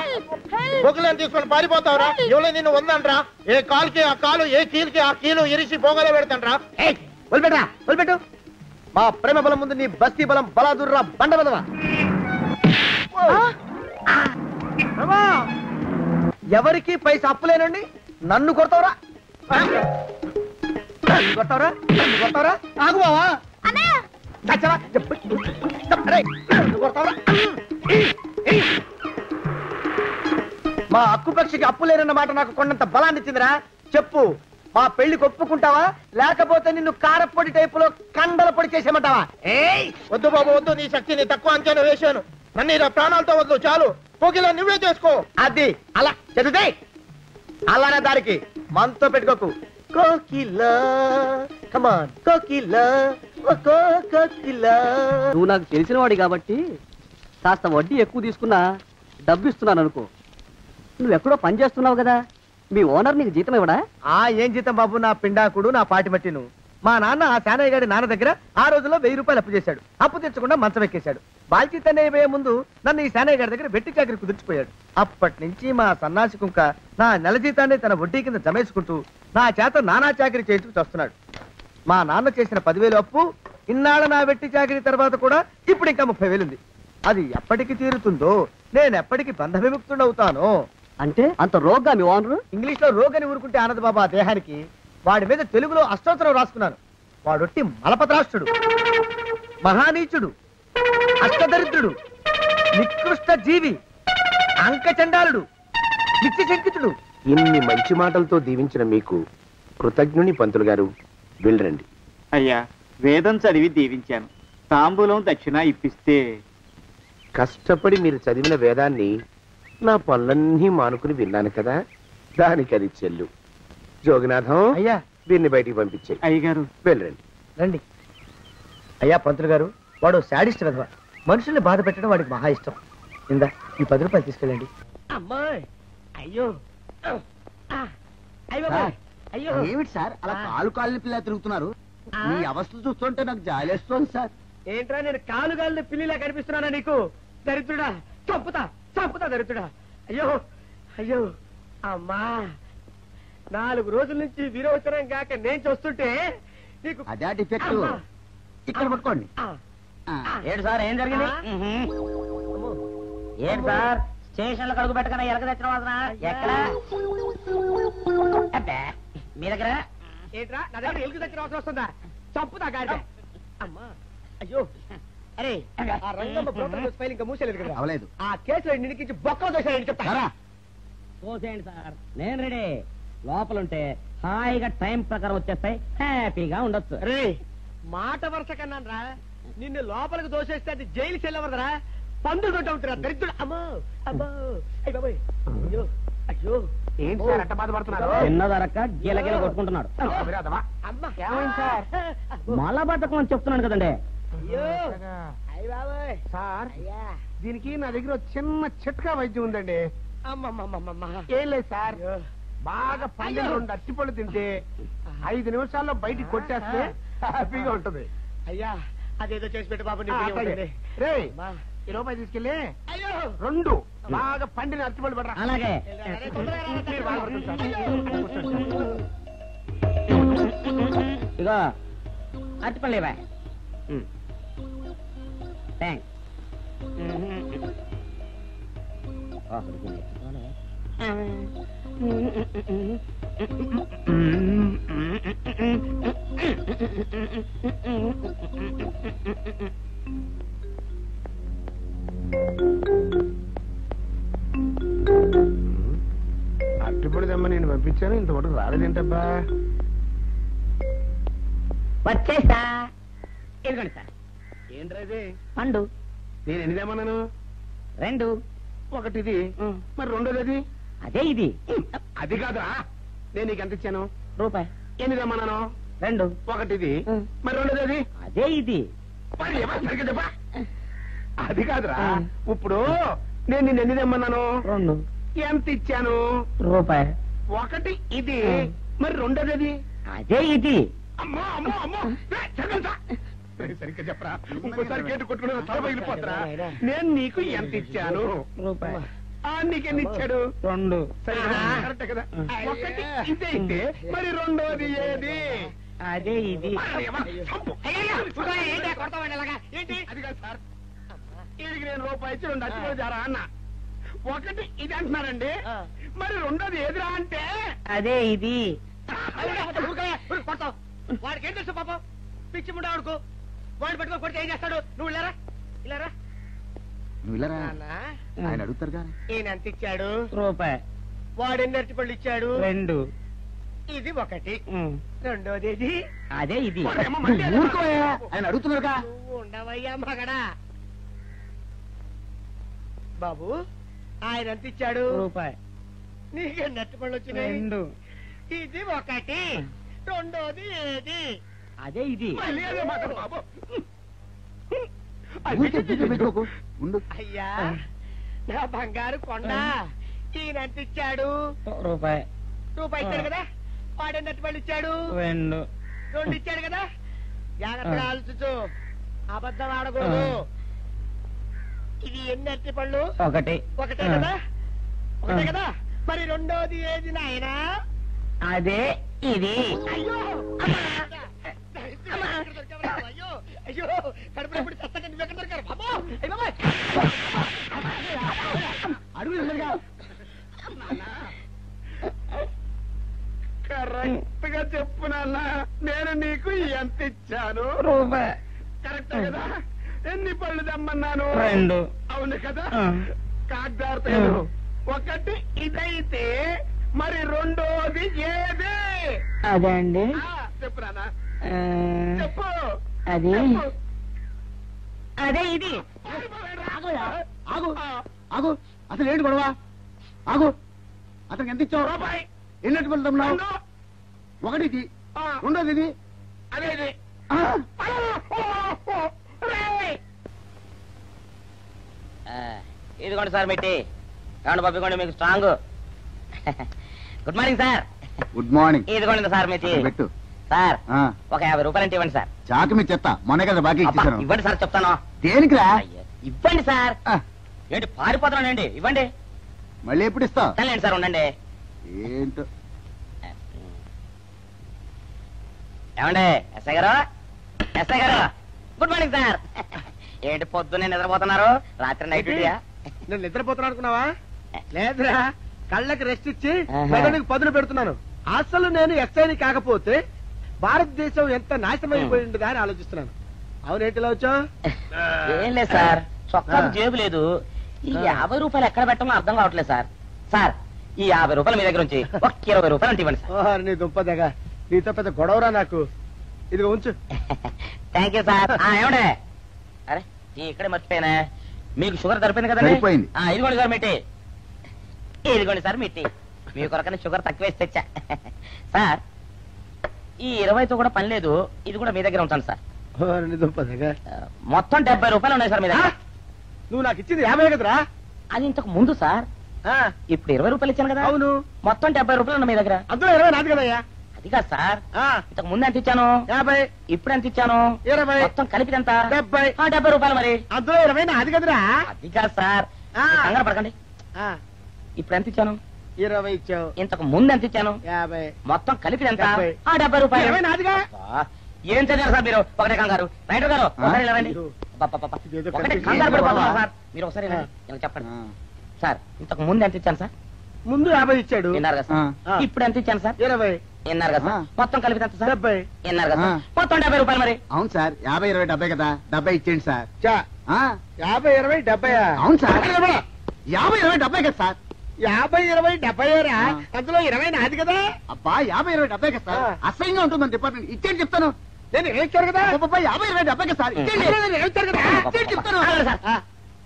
బొగ్గులను తీసుకొని పారిపోతావురా? ఎవరో నిన్ను ఉందనరా? ఏ కాలుకి ఆ కాలు, ఏ కీలుకి ఆ కీలు ఇరిసి బొగలో పెడతానరా? వదిలిపెట్టరా, వదిలిపెట్టు. మా ప్రేమ బలం ముందు నీ బస్తీ బలం బలాదుర్రా బండ బలవా. ఎవరికి పైసా అప్పులేనండి నన్ను కొడతావురా? నన్ను కొడతావురా? నన్ను కొడతావురా? ఆగు బావా. మా అక్కు పక్షికి అప్పు లేనన్న మాట నాకు కొండంత బలాన్ని ఇచ్చిందిరా. చెప్పు, మా పెళ్లికి ఒప్పుకుంటావా లేకపోతే నిన్ను కారపొడి టైపులో కండల పొడి చేసేమంటావా? వద్దు బాబు వద్దు, నీ శక్తిని తక్కువ అంచనా వేశాను. నన్ను ఇలా ప్రాణాలతో వద్దు, చాలు. కోకిలా నువ్వే చేసుకో. అది అలా చదివితే అలానే దానికి మనతో పెట్టుకోకు. కోకిలా కమాన్ కోకిలా కోకిలా. నువ్వు నాకు తెలిసిన వాడి కాబట్టి కాస్త వడ్డీ ఎక్కువ తీసుకున్నా డబ్బు ఇస్తున్నాను అనుకో. నువ్వెక్కడో పని చేస్తున్నావు కదా, మీ ఓనర్ నీకు జీతం ఇవ్వడా? ఏం జీతం బాబు, నా పిండాకుడు నా పాటి మట్టిను. మా నాన్న ఆ శానయ్య గారి నాన్న దగ్గర ఆ రోజుల్లో 1000 రూపాయలు అప్పు చేశాడు. అప్పు తెచ్చకుండా మంచం ఎక్కేశాడు. బాల్చితనే అయిపోయే ముందు నన్ను ఈ శానయ్య గారి దగ్గర వెట్టి చాకరీ కుదిర్చిపోయాడు. అప్పటి నుంచి మా సన్నాసి కుంక నా నెల జీతాన్ని తన వడ్డీ కింద జమేసుకుంటూ నా చేత నానా చాకరీ చేయించుకు వస్తున్నాడు. మా నాన్న చేసిన 10,000 అప్పు ఇన్నాళ్ళ నా వెట్టి చాకరీ తర్వాత కూడా ఇప్పుడు ఇంకా 30,000 ఉంది. అది ఎప్పటికి తీరుతుందో, నేను ఎప్పటికి బంధ విముక్తుడవుతానో. అంటే అంత రోగ్గా మీ ఓనరు? ఇంగ్లీష్ లో రోగని ఊరుకుంటే ఆనంద్ బాబా దేహానికి. వాడి మీద తెలుగులో అష్టోత్తరం రాసుకున్నాను. వాడొట్టి మలపత్రాష్ట్రుడు, మహానీచుడు, అష్టదరిద్రుడు, నికృష్ట జీవి, అంకచండాలుడు, నిత్య శంకితుడు. ఇన్ని మంచి మాటలతో దీవించిన మీకు కృతజ్ఞుని పంతులు గారు. వెళ్ళరండి. అయ్యా, వేదం చదివి దీవించాను. తాంబూలం దక్షిణ ఇప్పిస్తే. కష్టపడి మీరు చదివిన వేదాన్ని నా పనులన్నీ మానుకుని విన్నాను కదా, దానికి అది చెల్లు. జోగినాథం, అయ్యా వీరిని బయటికి పంపించేయి. అయ్యగారు వెళ్ళరండి. రండి. అయ్యా పంతులు గారు, వాడు శాడిస్ట్ విధవ. మనుషుల్ని బాధ పెట్టడం వాడికి మహా ఇష్టం. ఇందా ఈ 10 రూపాయలు తీసుకెళ్ళండి. అమ్మాయి అయ్యో అయ్యో ఏమిటి సార్ అలా కాలు కాళ్ళని పిల్ల తిరుగుతున్నారు? మీ అవస్థలు చూస్తుంటే నాకు జాలేస్తోంది సార్. ఏంట్రా నేను కాలుగాలిన పిల్లిలా కనిపిస్తున్నానా నీకు? దరిద్రుడా, చంపుతా చంపుతా దరిద్రుడా. అయ్యో అయ్యో అమ్మా, 4 రోజుల నుంచి విరోచనం కాక నేను చూస్తుంటే నీకు అదే డిఫెక్ట్. ఇక్కడ పట్టుకోండి. ఏంటి సార్, ఏం జరిగింది? ఏంటి సార్, స్టేషన్ లో కడుగు పెట్టకనే ఎలక తెచ్చిన వాసన ఎక్కడ? మీ దగ్గర ఏంట్రా నా దగ్గర ఎలుగు తెచ్చిన అవసరం వస్తుందా? చంపుతా గాడిద. అమ్మా అయ్యో, అరే ఆ రంగమ్మ బ్రోకర్ ఫైల్ ఇంకా మూసేలేదు కదా? అవలేదు. ఆ కేసులో నిడికించి బొక్కలు దోశాడని చెప్తా. చూసేయండి సార్, నేను రెడీ. లోపలుంటే హాయిగా టైం ప్రకారం వచ్చేస్తాయి, హ్యాపీగా ఉండొచ్చు. రే మాట వరుస కన్నాను రా, నిన్ను లోపలికి దోసేస్తే అది జైలు చెల్లవదరా, పందులు తోట ఉంటురా దరిద్రుడు. అమ్మో అమ్మో అయ్య బాబోయ్, అయ్యో అయ్యో. ఏంటి సార్ అట్ట బాధపడుతున్నారు? చిన్నదరక్క గీలగీల కొట్టుకుంటున్నాడు. అమ్మా ఏమైంది సార్? మలబద్ధకం అని చెప్తున్నాను కదండి. అయ్యో అయ్య బాబోయ్ సార్, అయ్యా. దీనికి నా దగ్గర ఒక చిన్న చిట్కా వైద్యం ఉందండి. అమ్మమ్మమ్మమ్మ ఏం లేదు సార్, బాగా పండిన 2 అట్టిపళ్ళు తింటే 5 నిమిషాల్లో బయటికి కొట్టేస్తే హ్యాపీగా ఉంటుంది. అయ్యా అదేదో చేసి పెట్టు బాబు. రే ఈ రూపాయి తీసుకెళ్ళి 2 బాగా పండిన అట్టిపళ్ళు పడరా. అలాగే ఇగో అరటిపళ్ళేవా? థ్యాంక్స్. అట్టిపడి తెమ్మ నేను పంపించాను, ఇంతవరకు రాలేదేంటబ్బా? వచ్చేసా. ఇదిగోండి సార్. ఏంట్రా ఇది? పండు నేను ఎన్ని తెమ్మన్నాను? 2. ఒకటిది, మరి రెండోది అది? అదే ఇది. అది కాదురా, నేను నీకు ఎంత ఇచ్చాను? రూపాయి. ఎన్ని తెమ్మన్నాను? 2. ఒకటిది, మరి రెండోది అది? అదే ఇది. మరి ఏమన్నా సరిగ్గా చెప్పా? అది కాదురా, ఇప్పుడు నేను నిన్ను ఎన్ని తెమ్మన్నాను? 2. ఎంత ఇచ్చాను? రూపాయి. ఒకటి ఇది, మరి రెండోది అది? అదే ఇది. అమ్మో అమ్మో అమ్మో, సరిగ్గా చెప్పరా, ఇంకోసారి గేటు కొట్టుకుని తల పగిలిపోతారా? నేను నీకు ఎంత ఇచ్చాను? రూపాయి. నీకెన్ని ఇచ్చాడు? 2. కరెక్ట్ కదా? ఒకటి ఇదే అయితే మరి రెండోది ఏది? అదే ఇది. అది కాదు సార్, వీడికి నేను రూపాయి ఇచ్చి 2 అచ్చి జారా అన్న. ఒకటి ఇది అంటున్నారండి, మరి రెండోది ఏదిరా అంటే? అదే ఇది. వాడికి ఏం తెలుసు పాపం, పిచ్చి ముండా వాడుకో. వాడు పట్టుకో కొడితే ఏం చేస్తాడు? నువ్వు ఇలారా ఇలారా. నువ్వు ఇల్లరా, ఆయన అడుగుతారు కానీ. ఈయన ఎంత ఇచ్చాడు? రూపాయి. వాడు ఎన్ని అరటి పళ్ళు ఇచ్చాడు? 2. ఇది ఒకటి, రెండోది ఇది. అదే ఇది. ఊరుకోయా, ఆయన అడుగుతున్నారుగా. నువ్వు ఉండవయ్యా మగడా. బాబు ఆయన ఎంత ఇచ్చాడు? రూపాయి. నీకెన్ని అరటి పళ్ళు వచ్చినాయి? 2. ఇది ఒకటి, రెండోది ఏది? అదే ఇది. మళ్ళీ అదే మాట బాబు. ఊరికే దిగులు పెట్టుకోకు, ఉండు. అయ్యా నా బంగారు కొండ, ఈయన ఎంత ఇచ్చాడు? రూపాయి. రూపాయి ఇచ్చాడు కదా. వాడెన్ని అరటి పళ్ళు ఇచ్చాడు? 2. 2 ఇచ్చాడు కదా. జాగ్రత్తగా ఆలోచించు, అబద్ధం ఆడకూడదు. ఇది ఎన్ని అరటి పళ్ళు? ఒకటే కదా. ఒకటే కదా. మరి రెండోది ఏది నాయనా? అదే ఇది. అయ్యో అయ్యో అయ్యో, కడుపులో ఎప్పుడు చస్తగా నువ్వు ఎక్కడ దొరికారు బాబు? కరెక్ట్ గా చెప్పు నాన్న, నేను నీకు ఎంత ఇచ్చాను? రూపాయి. కరెక్ట్ కదా? ఎన్ని పళ్ళు తెమ్మన్నాను? 2. అవును కదా? కాగ్దారు ఒకటి ఇదైతే మరి రెండోది ఏది? అదే అండి. చెప్పు నాన్న, చెప్పు. అది అదే ఇది. ఆగు ఆగు, అసలు ఏంటి గొడవ? ఆగు, అతనికి ఎంత ఇచ్చావు? రూపాయి. ఎన్నట్టు వెళ్తున్నావు? ఒకటి ఇది, రెండోది ఇది. అదే ఇది. ఇదిగోండి సార్ మెట్టి. ఏమండి పంపించండి, మీకు strong. Good morning sir. Good morning. ఇదిగోండి సార్ మెట్టి. పెట్టు సార్ ఒక 50 రూపాయలు అంటే ఇవ్వండి సార్. చాకు మీ చెత్త, మొన్న కదా బాకీ ఇచ్చేసాను. ఇవ్వండి సార్ చెప్తాను. దేనికిరా? ఇవ్వండి సార్. ఏంటి పారిపోతున్నానండి? ఇవ్వండి. మళ్ళీ ఎప్పుడు ఇస్తావు? సరేండి సార్, ఉండండి. ఏంటో. ఏమండి ఎస్ఐ గారు, ఎస్ఐ గారు, గుడ్ మార్నింగ్ సార్. ఏంటి పొద్దున్నే నిద్రపోతున్నారు? రాత్రి నైట్ డ్యూటీయా? నేను నిద్రపోతున్నా అనుకున్నావా? లేదురా, కళ్ళకి రెస్ట్ ఇచ్చి మెదడుకి పదును పెడుతున్నాను. అసలు నేను ఎస్ఐని కాకపోతే భారతదేశం ఎంత నాశనం అయిపోయి ఉండదా అని ఆలోచిస్తున్నాను. అవునేంటిలా వచ్చావు? ఏం లేదు సార్, చొక్కా జేబు లేదు. ఈ 50 రూపాయలు ఎక్కడ పెట్టమో అర్థం కావట్లేదు సార్. సార్ ఈ 50 రూపాయలు మీ దగ్గర నుంచి ఒక 20 రూపాయలు అంటే ఇవ్వండి సార్. నీ దుంపదగా, నీతో పెద్ద గొడవరా నాకు. ఇదిగో ఉంచు. Thank you sir. ఏమండే, అరే ఇక్కడే మర్చిపోయానా, మీకు షుగర్ సరిపోయింది కదండి? ఇదిగోండి సార్ మిట్టి. ఇదిగోండి సార్ మిట్టి, మీ కొరకనే షుగర్ తక్కువ వేసి తెచ్చా. సార్ ఈ 20తో కూడా పని లేదు, ఇది కూడా మీ దగ్గర ఉంటాను సార్. మొత్తం 70 రూపాయలు ఉన్నాయి సార్ మీ దగ్గర. నువ్వు నాకు ఇచ్చింది 50 కదరా? అది ఇంతకు ముందు సార్. ఇప్పుడు 20 రూపాయలు ఇచ్చాను కదా. అవును. మొత్తం 70 రూపాయలు ఉన్నాయి మీ దగ్గర. అందులో 20 నాది కదయ్యా. అది కాదు సార్, ఇంతకు ముందు ఎంత ఇచ్చాను? 50. ఇప్పుడు ఎంత ఇచ్చాను? 20. మొత్తం కలిపి ఎంత? 70. 70 రూపాయలు. మరి అందులో 20 నాది కదరా? అది కాదు సార్, కంగారు పడకండి. ఇప్పుడు ఎంత ఇచ్చాను? 20 ఇచ్చావు. ఇంతకు ముందు ఎంత ఇచ్చాను? 50. మొత్తం కలిపి ఎంత? 70. 70 రూపాయలు. 20 నాదిగా. ఏం చదివారు సార్ మీరు? ఒకటే కంగారు. రైటర్ గారు ఒకసారి ఇలా రండి. ఒకటే కంగారు పడిపోతున్నారు సార్ మీరు. ఒకసారి ఇలా చెప్పండి సార్. ఇంతకు ముందు ఎంత ఇచ్చాను సార్? ముందు 50 ఇచ్చాడు. విన్నారు కదా సార్. ఇప్పుడు ఎంత ఇచ్చాను సార్? 20. విన్నారు కదా సార్. మొత్తం కలిపి ఎంత సార్? 70. విన్నారు కదా సార్. మొత్తం 70 రూపాయలు. మరి అవును సార్, 50, 20, 70 కదా. 70 ఇచ్చేయండి సార్. 50, 20, 70. అవును సార్, 50, 20, 70 కదా సార్. 50, 20, 70 రా. అందులో 20 నాది కదా. అబ్బా 50, 20, 70 కదా సార్. అసహ్యంగా ఉంటుంది డిపార్ట్మెంట్. ఇచ్చేయండి చెప్తాను. నేను ఏమిచ్చారు కదా. 50, 20, 70 కదా సార్. ఇచ్చేయండి చెప్తాను.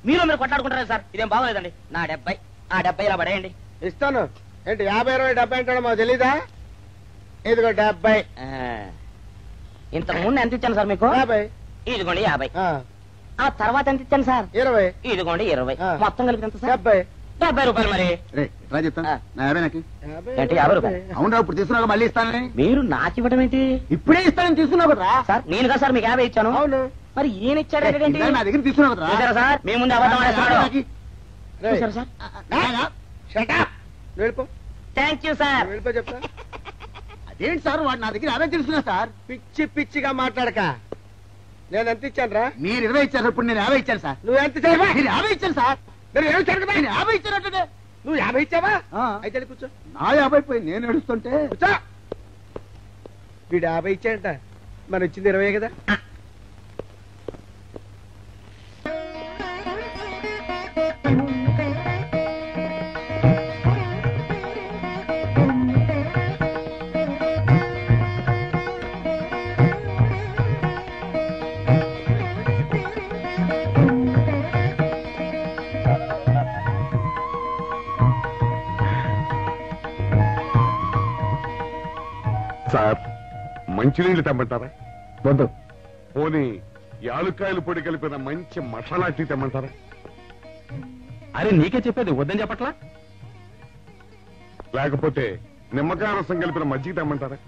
మీరు కొట్లాడుకుంటారా సార్? ఇదేం బాగోలేదండి. నా 70 ఆ 70 ఇలా పడేయండి. ఇస్తాను. ఏంటి 50, 20, 70 అంటాడో మాకు తెలీదా? ఇదిగో 70. ఇంతకు ముందు ఎంత ఇచ్చాను సార్ మీకు? 50. ఇదిగోండి 50. ఆ తర్వాత ఎంత ఇచ్చాను సార్? 20. ఇదిగోండి 20. మొత్తం కలిపి ఎంత సార్? 70. 70 రూపాయలు. మరి చెప్తాను నా 50 నాకు. ఏంటి 50 రూపాయలు? అవునా, ఇప్పుడు తీసుకున్నాక మళ్ళీ ఇస్తానని. మీరు నాకు ఇవ్వడం ఏంటి? ఇప్పుడే ఇస్తానని తీసుకున్నావు కదా సార్. నేను కదా సార్ మీకు 50 ఇచ్చాను. అవును. మరి ఈయన ఇచ్చాడు ఏంటి? నా దగ్గర తీసుకున్నావు కదా. చూసారా సార్, మీ ముందు అబద్ధం ఆడేస్తున్నాడు. చూసారా సార్? వెళ్ళిపో. Thank you sir. వెళ్ళిపో చెప్తా. అదేంటి సార్, వాడు నా దగ్గర 50 తీసుకున్నా సార్. పిచ్చి పిచ్చిగా మాట్లాడక. నేను ఎంత ఇచ్చాను రా? మీరు 20 ఇచ్చారు, ఇప్పుడు నేను 50 ఇచ్చాను సార్. నువ్వు ఎంత ఇచ్చావా? నేను 50 ఇచ్చాను సార్. నేను 50 ఇచ్చానంటే. నువ్వు 50 ఇచ్చావా? అయితే కూర్చో. నా 50 పోయి నేను నడుస్తుంటే కూర్చో. వీడు 50 ఇచ్చాడంట, మన ఇచ్చింది 20 కదా. సార్, మంచినీళ్ళు తెమ్మంటారా? వద్దు. పోనీ యాలుక్కాయలు పొడి కలిపిన మంచి మసాలా టీ తెమ్మంటారా? అరే నీకే చెప్పేది వద్దని చెప్పట్లా? లేకపోతే నిమ్మకాయ రసం కలిపిన మజ్జిగ తెమ్మంటారా?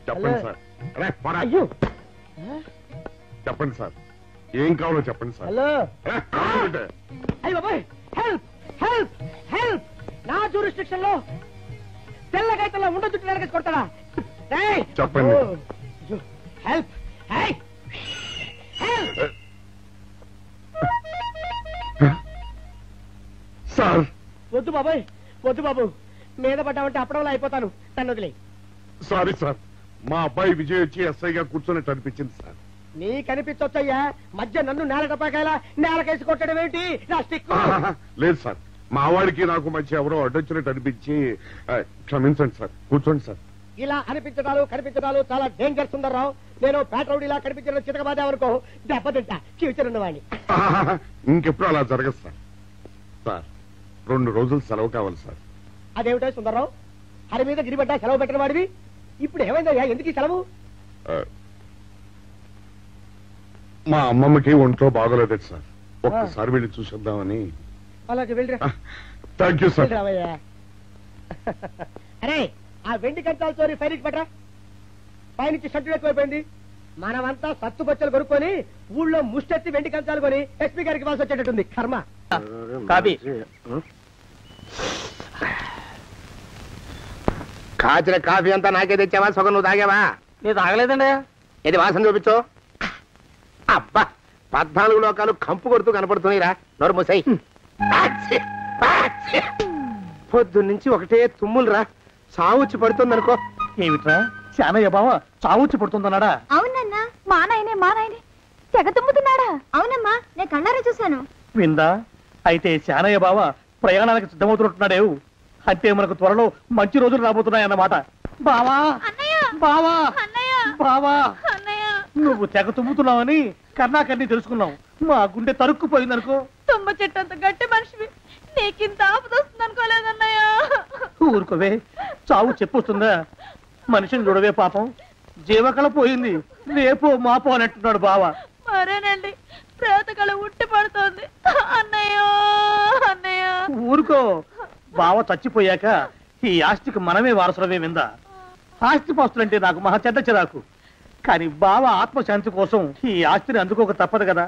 చెప్పండి సార్. అరే పోరా. చెప్పండి సార్, ఏం కావాలో చెప్పండి సార్. హలో. కావాలంటే అయ్యో బాయ్, హెల్ప్ హెల్ప్ హెల్ప్. నా జ్యూరిస్డిక్షన్ లో తెల్లగైతల్లో ఉండొద్దు వెనకేసి కొడతాడా? చెప్పండి. Help help. సార్. వద్దు బాబాయ్, వద్దు బాబు. మీద పడ్డామంటే అప్పడంలో అయిపోతాను. నన్ను వదిలే. సారీ సార్, మా అబ్బాయి విజయ్ వచ్చి ఎస్ఐగా కూర్చొని అనిపించింది సార్. నీ కనిపించొచ్చయ్యా, మధ్య నన్ను నేల టపాకాయలా నేలకేసి కొట్టడం ఏంటి? నా స్టిక్. లేదు సార్, మా వాడికి నాకు మధ్య ఎవరో అడ్డొచ్చినట్టు అనిపించి క్షమించండి సార్. కూర్చోండి సార్. ఇలా అనిపించడాలు కనిపించడాలు చాలా డేంజర్ సుందర్రావు. నేను పేట్రౌడీలా కనిపించడం చితకబాదామనుకో, దెబ్బతింటా ఫ్యూచర్ ఉన్నవాడిని. ఇంకెప్పుడు అలా జరగదు సార్. సార్, 2 రోజులు సెలవు కావాలి సార్. అదేమిటో సుందర్రావు, హరి మీద గిరిబడ్డా సెలవు పెట్టిన వాడివి. ఇప్పుడు ఏమైందయ్యా, ఎందుకు ఈ సెలవు? మా అమ్మమ్మకి ఒంట్లో బాగోలేదు సార్, ఒక్కసారి వెళ్ళి చూసేద్దామని. అలాగే వెళ్ళిరా. Thank you sir. రావయ్యా. అరే, ఆ వెండి కంచాల చోరీ ఫైర్కి పట్రా. పైనుంచి షట్టు ఎక్కువైపోయింది. మనమంతా సత్తు బచ్చలు కొనుక్కొని ఊళ్ళో ముష్టెత్తి వెండి కంచాలు కొని ఎస్పీ గారికి ఇవ్వాల్సి వచ్చేటట్టుంది. కర్మ. కాపీ. కాచిన కాఫీ అంతా నాకే తెచ్చావా? సగం నువ్వు తాగావా? నేను తాగలేదండి. ఇది వాసన చూపించు. అబ్బా, 14 లోకాలు కంపు కొడుతూ కనపడుతున్నాయిరా. నోరు మూసాయి. పొద్దున్నుంచి ఒకటే తుమ్ములురా. సావుచ్చి పడుతుందనుకో. ఏమిట్రా, శానయ్య బావ చావుచ్చి పడుతుందన్నాడా? అవునన్నా, మా నాయనే తెగ తుమ్ముతున్నాడా? అవునమ్మా, నేను కళ్ళారా చూశాను. విందా? అయితే శానయ్య బావ ప్రయాణానికి సిద్ధమవుతున్నట్టున్నాడేవు. అంటే మనకు త్వరలో మంచి రోజులు రాబోతున్నాయన్నమాట. బావా బావా బావా, నువ్వు తెగ తుమ్ముతున్నావని కర్ణాకర్ణి తెలుసుకున్నావు. మా గుండె తరుక్కుపోయిందనుకో. తుమ్మ చెట్టు అంత గట్టి మనిషివి, నీకింత ఆపదొస్తుంది అనుకోలేదన్నయ్య. ఊరుకోవే, చావు చెప్పొస్తుందా? మనిషిని చూడవే పాపం, జీవకళ పోయింది. రేపో మాపో అంటున్నాడు బావ. మరేనండి, ప్రేతకళ ఉట్టి పడుతోంది అన్నయ్య. అన్నయ్య ఊరుకో, బావ చచ్చిపోయాక ఈ ఆస్తికి మనమే వారసులమే. విందా? ఆస్తి పాస్తులంటే నాకు మహా చెడ్డ చిరాకు. కానీ బావ ఆత్మశాంతి కోసం ఈ ఆస్తిని అందుకోక తప్పదు కదా.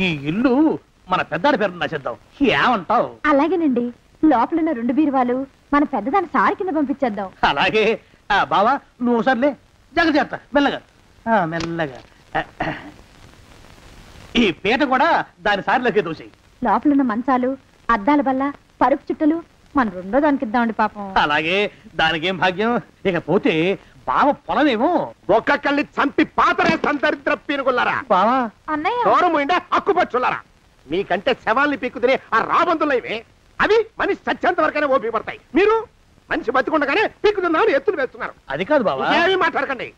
ఈ ఇల్లు మన పెద్దాడి పేరు నచ్చేద్దాం. ఏమంటావు? అలాగేనండి, లోపలున్న 2 బీరువాలు మన పెద్దదాన్ని సారి కింద పంపించేద్దాం. అలాగే. బావా నువ్వు సర్లే, జాగ్రత్త, మెల్లగా మెల్లగా. ఈ పీట కూడా దాని సారిలోకి దూసేయి. లోపలున్న మంచాలు, అద్దాల బల్ల, పరుపు చుట్టలు మన 2వ దానికి ఇద్దామండి పాపం. అలాగే, దానికేం భాగ్యం. ఇకపోతే బావ పొలమేమో ఒక్కొక్కళ్ళని చంపి పాతరేస్తాను దరిద్ర పీనుకున్నారా. బావా అన్నయ్య, దూరం పోయిందా అక్కుపచ్చులారా. మీకంటే శవాల్ని పీక్కుతినే ఆ రాబందులైవే, అవి మనిషి చచ్చేంత వరకనే ఓపి పడతాయి. మీరు మనిషి బతికుండగానే పీక్కుతున్నామని ఎత్తులు వేస్తున్నారు. అది కాదు బావా. ఏమీ మాట్లాడకండి.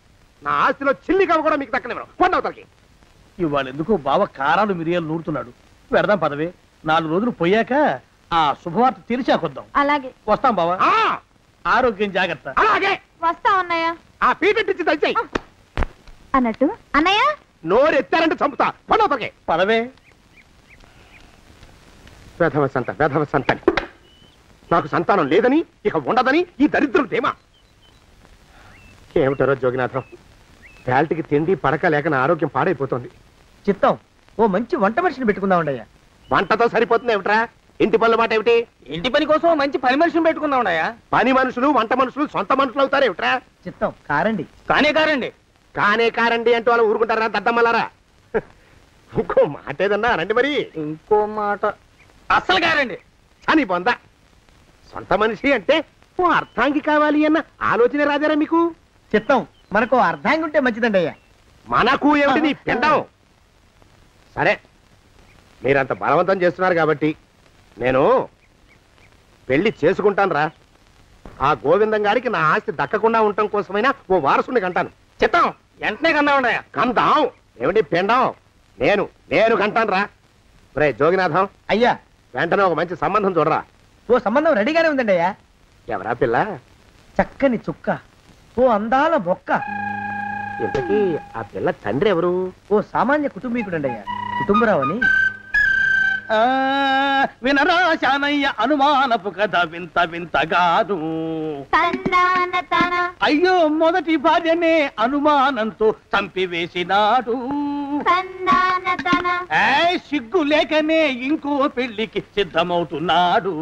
నా ఆస్తిలో చిల్లి కవ కూడా మీకు దక్కనివ్వరు. కొండవతలకి. ఇవాళ ఎందుకో బావ కారాలు మిరియాలు నూరుతున్నాడు. పెడదాం పదవే, 4 రోజులు పోయాక ఆ శుభవార్త తెలిసాకొద్దాం. అలాగే వస్తాం బావా. ఆరోగ్యం జాగ్రత్త. అలాగే వస్తా అన్నయ్య. ఆ పీటెట్టించి దయచేయి. అన్నట్టు అన్నయ్య నోరు ఎత్తారంటే చంపుతా. పడవకే పదవే. వేధవ సంతని నాకు సంతానం లేదని ఇక ఉండదని ఈ దరిద్రం ధీమా. ఏమిటారో జోగినాథం, వేల్టికి తిండి పడక లేక నా ఆరోగ్యం పాడైపోతుంది. చిత్తం ఓ మంచి వంట మనిషిని పెట్టుకుందామండయ్యా. వంటతో సరిపోతుంది ఏమిట్రా? ఇంటి పనుల మాట ఏమిటి? ఇంటి పని కోసం మంచి పని మనిషిని పెట్టుకుందామండయ్యా. పని మనుషులు వంట మనుషులు సొంత మనుషులు అవుతారు ఏమిట్రా? చిత్తం కారండి. కానే కారండి అంటూ వాళ్ళు ఊరుకుంటారా దద్దమ్మలారా? ఇంకో మాట ఏదన్నా రండి మరి. ఇంకో మాట అస్సలు కారండి అని పొందా. సొంత మనిషి అంటే ఓ అర్థాంగి కావాలి అన్న ఆలోచన రాదేరా మీకు? చిత్తం మనకు అర్ధాంగి ఉంటే మంచిదండి అయ్యా. మనకు ఏమిటి నీ పిండం? సరే, మీరంత బలవంతం చేస్తున్నారు కాబట్టి నేను పెళ్లి చేసుకుంటాను రా. ఆ గోవిందం గారికి నా ఆస్తి దక్కకుండా ఉండటం కోసమైనా ఓ వారసుని కంటాను. చిత్తం వెంటనే కన్నామండయ్యా. కందాం ఏమిటి పిండం? నేను కంటాను రా. రే జోగినాథం, అయ్యా వెంటనే ఒక మంచి సంబంధం చూడరా. ఓ సంబంధం రెడీగానే ఉందండి అయ్యా. ఎవరా పిల్ల? చక్కని చుక్క, ఓ అందాల మొక్క. ఇంతకీ ఆ పిల్ల తండ్రి ఎవరు? ఓ సామాన్య కుటుంబీకుడండి అయ్యా, కుటుంబరావు అని. వినరా శానయ్య అనుమానపు కథ వింత వింతగాను. అయ్యో మొదటి భార్యనే అనుమానంతో చంపివేసినాడు. సిగ్గు లేకనే ఇంకో పెళ్లికి సిద్ధమవుతున్నాడు.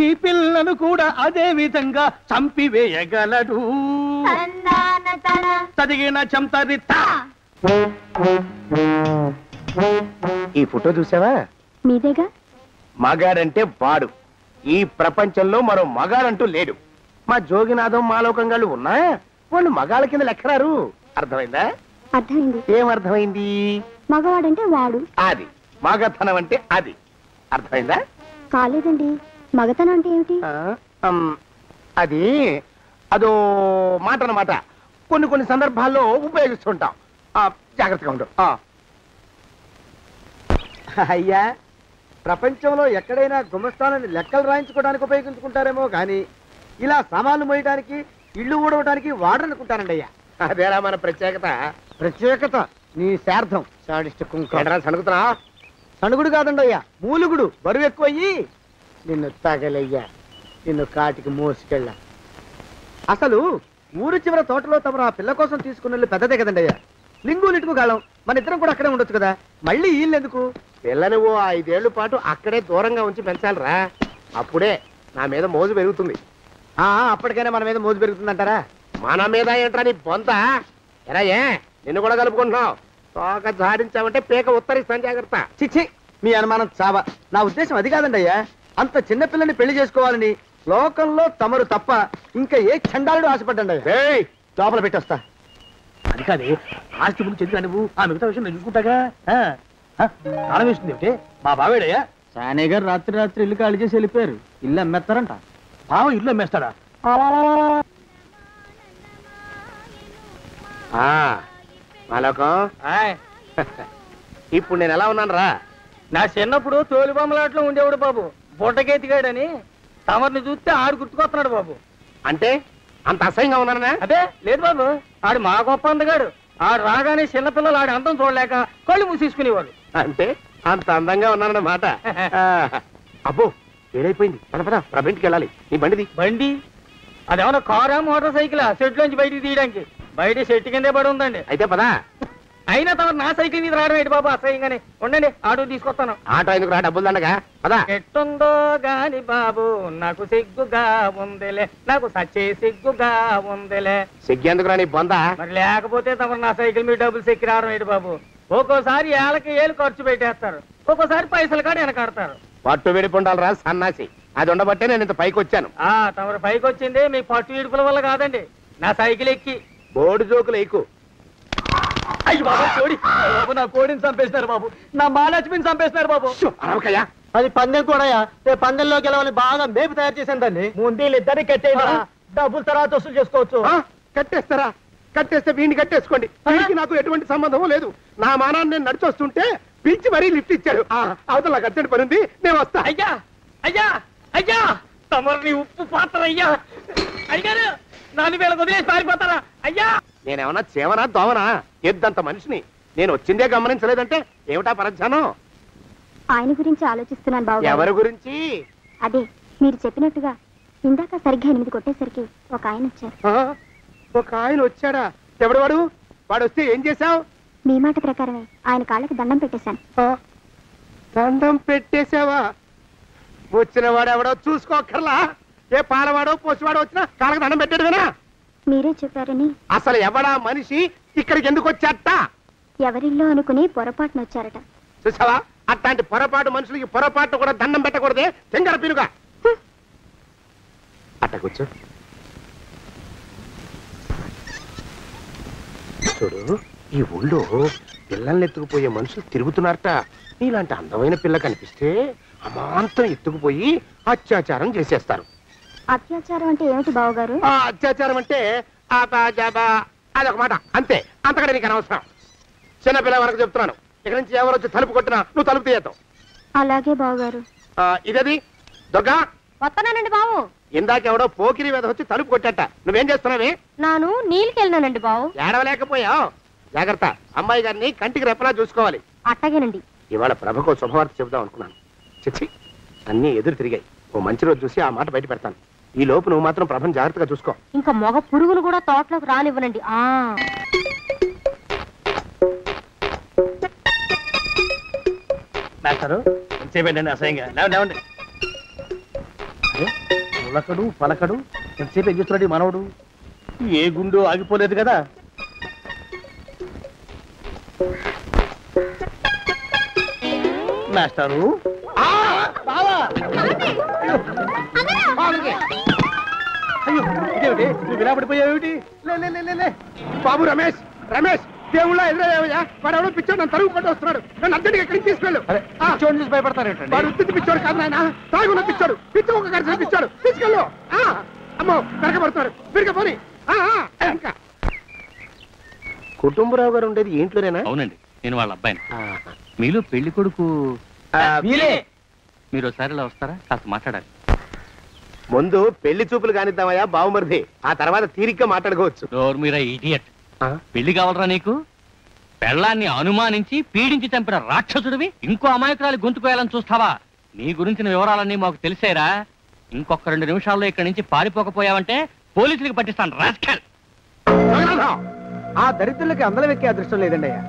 ఈ పిల్లను కూడా అదే విధంగా చంపివేయగలడు. చదివిన చంతరిత. ఈ ఫోటో చూసావా? మీదేగా. మగాడంటే వాడు. ఈ ప్రపంచంలో మరో మగాడంటూ లేడు. మా జోగినాథం మాలోకంగాళ్ళు ఉన్నా వాళ్ళు మగాళ్ళ కింద లెక్కరారు. అర్థమైందా? అర్థమైంది. ఏమర్థమైంది? మగవాడంటే వాడు. అది మగతనం అంటే అది. అర్థమైందా? కాలేదండి. మగతనం అంటే ఏమిటి? అది అదో మాట అన్నమాట. కొన్ని సందర్భాల్లో ఉపయోగిస్తుంటాం. జాగ్రత్తగా ఉండు. అయ్యా, ప్రపంచంలో ఎక్కడైనా గుమస్థానాన్ని లెక్కలు రాయించుకోవడానికి ఉపయోగించుకుంటారేమో కానీ ఇలా సామాన్లు మోయడానికి, ఇల్లు ఊడవడానికి వాడరనుకుంటారండి అయ్యా. అదేరా మన ప్రత్యేకత. ప్రత్యేకత నీ శార్థం. సాడిస్ట్ కుంక సణుకుతున్నా? సణుగుడు కాదండి అయ్యా, మూలుగుడు. బరువు ఎక్కువయ్యి నిన్ను తగలయ్యా, నిన్ను కాటికి మోసుకెళ్ళ. అసలు ఊరు చివర తోటలో తమరు ఆ పిల్ల కోసం తీసుకున్న పెద్దదే కదండి అయ్యా. లింగు లిటుకు గాలం. మన ఇద్దరం కూడా అక్కడే ఉండొచ్చు కదా. మళ్ళీ వీళ్ళు ఎందుకు? పిల్లని ఓ 5 ఏళ్ల పాటు అక్కడే దూరంగా ఉంచి పెంచాలిరా. అప్పుడే నా మీద మోజు పెరుగుతుంది. అప్పటికైనా మన మీద మోజు పెరుగుతుందంటారా? మన మీద ఏంట్రా నీ బొంత? ఎరా నిన్ను కూడా కలుపుకుంటున్నావు. తోక జాడించామంటే పీక ఉత్తరిస్తాను. జాగ్రత్త. చిచ్చి, మీ అనుమానం చావా. నా ఉద్దేశం అది కాదండి అయ్యా. అంత చిన్న పిల్లని పెళ్లి చేసుకోవాలని లోకంలో తమరు తప్ప ఇంకా ఏ చండాలుడు ఆశపడ్డండి అయ్యా. లోపల పెట్టొస్తా. అది కాదే, ఆస్తి ముందు చెందుగా నువ్వు ఆ మిగతా విషయం నేను చూసుకుంటాగా. తాళం వేస్తుంది ఏమిటి? మా బావేడయ్యా. సానే గారు రాత్రి ఇల్లు ఖాళీ చేసి వెళ్ళిపోయారు. ఇల్లు అమ్మేస్తారంట. బావ ఇల్లు అమ్మేస్తాడా? మాలోకం, ఇప్పుడు నేను ఎలా ఉన్నాను రా? నా చిన్నప్పుడు తోలుబొమ్మలాట్లో ఉండేవాడు బాబు, బుట్టకెత్తిగాడని. తమరిని చూస్తే ఆడు గుర్తుకొస్తున్నాడు బాబు. అంటే అంత అసహ్యంగా ఉన్నానా? అదే లేదు బాబు, ఆడు మా గొప్ప అందగాడు. ఆడు రాగానే చిన్నపిల్లలు ఆడి అందం చూడలేక కళ్ళు మూసేసుకునేవాడు. అంటే అంత అందంగా ఉన్నానన్నమాట. అబ్బో ఏడైపోయింది. పద ప్రభింటికి వెళ్ళాలి. నీ బండిది. బండి అదేమన్నా కారా మోటార్ సైకిల్? సెట్ లోంచి బయటికి తీయడానికి. బయట సెట్ కిందే పడి ఉందండి. అయితే పదా. అయినా తమ నా సైకిల్ మీద రావడం ఏంటి బాబు అసహ్యంగానే. ఉండండి, ఆటో తీసుకొస్తాను. ఆటో ఎందుకు రా? డబ్బులు దండగా. పదా. ఎట్టుందో గాని బాబు నాకు సిగ్గుగా ఉందిలే, నాకు సచ్చే సిగ్గుగా ఉందిలే. సిగ్గెందుకు రా నీ బొంద? మరి లేకపోతే తమ నా సైకిల్ మీద డబ్బులు సెక్కి రావడం ఏంటి బాబు? ఒక్కోసారి ఏళ్ళు ఖర్చు పెట్టేస్తారు, ఒక్కోసారి పైసలు కాడ వెనకాడతారు. పట్టు విడిపుండాలరా సన్నాసి. అది ఉండబట్టే నేను ఇంత పైకి వచ్చాను. తమరు పైకి వచ్చింది మీ పట్టు విడుపుల వల్ల కాదండి, నా సైకిల్ ఎక్కి. బోర్డు జోకులు ఎక్కువ. అయ్యి బాబు, కోడి బాబు, నా కోడిని చంపేసినారు బాబు, నా మహాలక్ష్మిని చంపేసినారు బాబు. అరవకయ్యా. అది పందెం కూడా. పందెంలో గెలవని బాగా మేపు తయారు చేశాను దాన్ని. ముందు ఇద్దరిని కట్టేయండి, డబ్బులు తర్వాత వసూలు చేసుకోవచ్చు. కట్టేస్తారా? కట్టేస్తే వీడిని కట్టేసుకోండి. వీడికి నాకు ఎటువంటి సంబంధం లేదు. నా మానాన్ని నేను నడిచొస్తుంటే పిలిచి మరీ లిఫ్ట్ ఇచ్చాడు. అవతల నాకు అర్జెంట్ పని ఉంది, నేను వస్తా. అయ్యా అయ్యా అయ్యా తమరిని ఉప్పు పాత్ర అయ్యా. అయ్యారు 4000 వదిలేసి పారిపోతారా అయ్యా? నేనేమన్నా చేవనా దోవనా? ఎద్దంత మనిషిని. నేను వచ్చిందే గమనించలేదంటే ఏమిటా పరధ్యానం? ఆయన గురించి ఆలోచిస్తున్నాను బాబు. ఎవరి గురించి? అదే మీరు చెప్పినట్టుగా ఇందాక సరిగ్గా 8 కొట్టేసరికి ఒక ఆయన వచ్చారు. ఒక ఆయన వచ్చాడా? ఎవడు వాడు? వాడు వస్తే ఏం చేశావు? మీ మాట ప్రకారమే ఆయన కాళ్ళకి దండం పెట్టేశాను. దండం పెట్టేశావా? వచ్చిన వాడు ఎవడో చూసుకోకర్లా. ఏ పాలవాడో పోసివాడో వచ్చినా కాళ్ళకి దండం పెట్టాడువేనా? మీరే చెప్పారని. అసలు ఎవడా మనిషి ఇక్కడికి ఎందుకు వచ్చాట? ఎవరిల్లో అనుకుని పొరపాటున వచ్చారట. చూసావా, అట్లాంటి పొరపాటు మనుషులకి పొరపాటు కూడా దండం పెట్టకూడదే. తెంగర పినుగా అట్ట కూర్చో. చూడు, ఈ ఊళ్ళో పిల్లల్ని ఎత్తుకుపోయే మనుషులు తిరుగుతున్నారట. నీలాంటి అందమైన పిల్ల కనిపిస్తే అమాంతం ఎత్తుకుపోయి అత్యాచారం చేసేస్తారు. అత్యాచారం అంటే ఏమిటి బావగారు? అత్యాచారం అంటే అదొక మాట అంతే. అంతకంటే నీకు అనవసరం. చిన్నపిల్ల వరకు చెప్తున్నాను. ఇక్కడ నుంచి ఎవరు వచ్చి తలుపు కొట్టినా నువ్వు తలుపు తీయతావు. అలాగే బావగారు. ఇదది దొంగ. వస్తున్నానండి బావు. ఇందాకెవడో పోకిరి మీద వచ్చి తలుపు కొట్టట. నువ్వేం చేస్తున్నావే? నాను నీళ్ళకెళ్ళినానండి బావు. ఏడవలేకపోయావు. జాగ్రత్త, అమ్మాయి గారిని కంటికి రెప్పలా చూసుకోవాలి. అట్టగేనండి. ఇవాళ ప్రభకు శుభవార్త చెబుదాం అనుకున్నాను. చిచ్చి, అన్నీ ఎదురు తిరిగాయి. ఓ మంచి రోజు చూసి ఆ మాట బయట పెడతాను. ఈ లోపు నువ్వు మాత్రం ప్రభను జాగ్రత్తగా చూసుకో. ఇంకా మగ పురుగులు కూడా తోటలోకి రానివ్వనండి. మాస్టరు ఎంతసేపేంటండి అసహ్యంగా? లేవండి. ఉలకడు పలకడు ఎంతసేపు ఏం చేస్తున్నాడు ఈ మనవడు? ఏ గుండు ఆగిపోలేదు కదా. మాస్టరు అయ్యో, ఇదేమిటి నువ్వు విలాపడిపోయావేమిటి? బాబు రమేష్, రమేష్ దేవుళ్ళ ఎదురయ్యా. వాడు ఎవడో పిచ్చోడు నన్ను తరుగు కొట్టి వస్తున్నాడు. నన్ను అర్జెంట్గా ఎక్కడికి తీసుకెళ్ళు. పిచ్చోడిని చూసి భయపడతారేంటండి? వాడు ఉత్తి పిచ్చోడు కాదు నాయన, తాగున్న పిచ్చోడు. పిచ్చి ఒక కలిసి పిచ్చాడు. తీసుకెళ్ళు. అమ్మో వెనకబడుతున్నాడు. విరిగా పోని. ఇంకా కుటుంబరావు గారు ఉండేది ఇంట్లోనేనా? అవునండి, నేను వాళ్ళ అబ్బాయిని. మీలో పెళ్లి కొడుకు మీరు ఒకసారి ఇలా వస్తారా? కాస్త మాట్లాడాలి. ముందు పెళ్లి చూపులు కానిద్దామయ్యా బావుమరిది. ఆ తర్వాత తీరిగ్గా మాట్లాడుకోవచ్చు. మీరా ఇడియట్. పెళ్లి కావాలరా నీకు? పెళ్ళాన్ని అనుమానించి పీడించి చంపిన రాక్షసుడివి ఇంకో అమాయకురాలి గొంతుకోయాలని చూస్తావా? నీ గురించిన వివరాలన్నీ మాకు తెలిసేరా. ఇంకొక 2 నిమిషాల్లో ఇక్కడి నుంచి పారిపోకపోయావంటే పోలీసులకు పట్టిస్తాను. రాస్కల్. ఆ దరిద్రులకి అందలం ఎక్కే అదృష్టం లేదండి అయ్యా.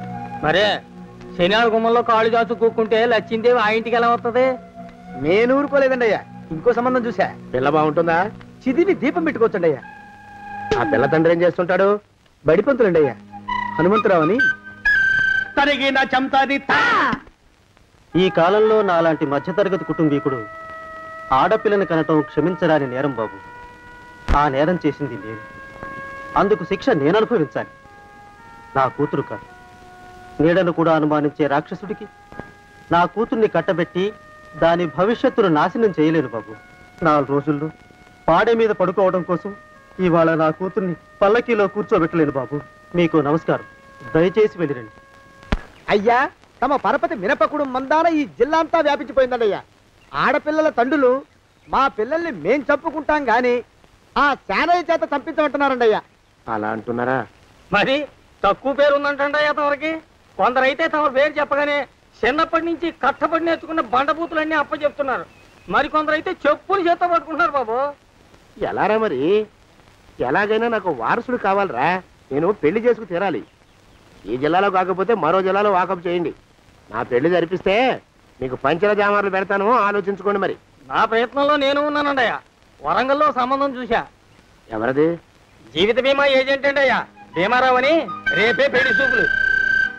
మరే శనివారం గుమ్మంలో కాళ్ళు దాచు కూకుంటే లచ్చిందేవి ఆ ఇంటికి ఎలా వస్తుంది? నేను ఊరుకోలేదండి అయ్యా. ఇంకో సంబంధం చూసా. పిల్ల బాగుంటుందా? చిదివి దీపం పెట్టుకోవచ్చండి అయ్యా. ఆ పిల్ల తండ్రి ఏం చేస్తుంటాడు? బడిపంతులండి అయ్యా. హనుమంతరావు అని. ఈ కాలంలో నాలాంటి మధ్యతరగతి కుటుంబీకుడు ఆడపిల్లని కనటం క్షమించరాని నేరం బాబు. ఆ నేరం చేసింది నేను. అందుకు శిక్ష నేను అనుభవించాలి. నా కూతురు కాదు. నీడను కూడా అనుమానించే రాక్షసుడికి నా కూతుర్ని కట్టబెట్టి దాని భవిష్యత్తును నాశనం చేయలేను బాబు. 4 రోజుల్లో పాడే మీద పడుకోవడం కోసం ఇవాళ నా కూతుర్ని పల్లకీలో కూర్చోబెట్టలేను బాబు. మీకు నమస్కారం. దయచేసి వెళ్ళిరండి. అయ్యా, తమ పరపతి మినపకుడు మందాన ఈ జిల్లా అంతా వ్యాపించిపోయిందండి అయ్యా. ఆడపిల్లల తండ్రులు మా పిల్లల్ని మేం చంపుకుంటాం గాని ఆ శానయ్య చేత చంపించమంటున్నారండి అయ్యా. అలా అంటున్నారా? మరి తక్కువ పేరు ఉందంటండి తమరికి. కొందరైతే తమ పేరు చెప్పగానే చిన్నప్పటి నుంచి కట్టబడి నేర్చుకున్న బండబూతులన్నీ అప్పచెప్తున్నారు. మరి కొందరైతే చెప్పులు చేత పట్టుకుంటున్నారు బాబు. ఎలారా మరి? ఎలాగైనా నాకు వారసుడు కావాలరా. నేను పెళ్లి చేసుకు తీరాలి. ఈ జిల్లాలో కాకపోతే మరో జిల్లాలో వాకప్ చేయండి. నా పెళ్లి జరిపిస్తే మీకు పంచల జామార్లు పెడతాను. ఆలోచించుకోండి మరి. నా ప్రయత్నంలో నేను ఉన్నానండి అయ్యా. వరంగల్లో సంబంధం చూశా. ఎవరది? జీవిత బీమా ఏజెంట్ అండి అయ్యా, భీమారావు అని. రేపే పెళ్లి చూపులు.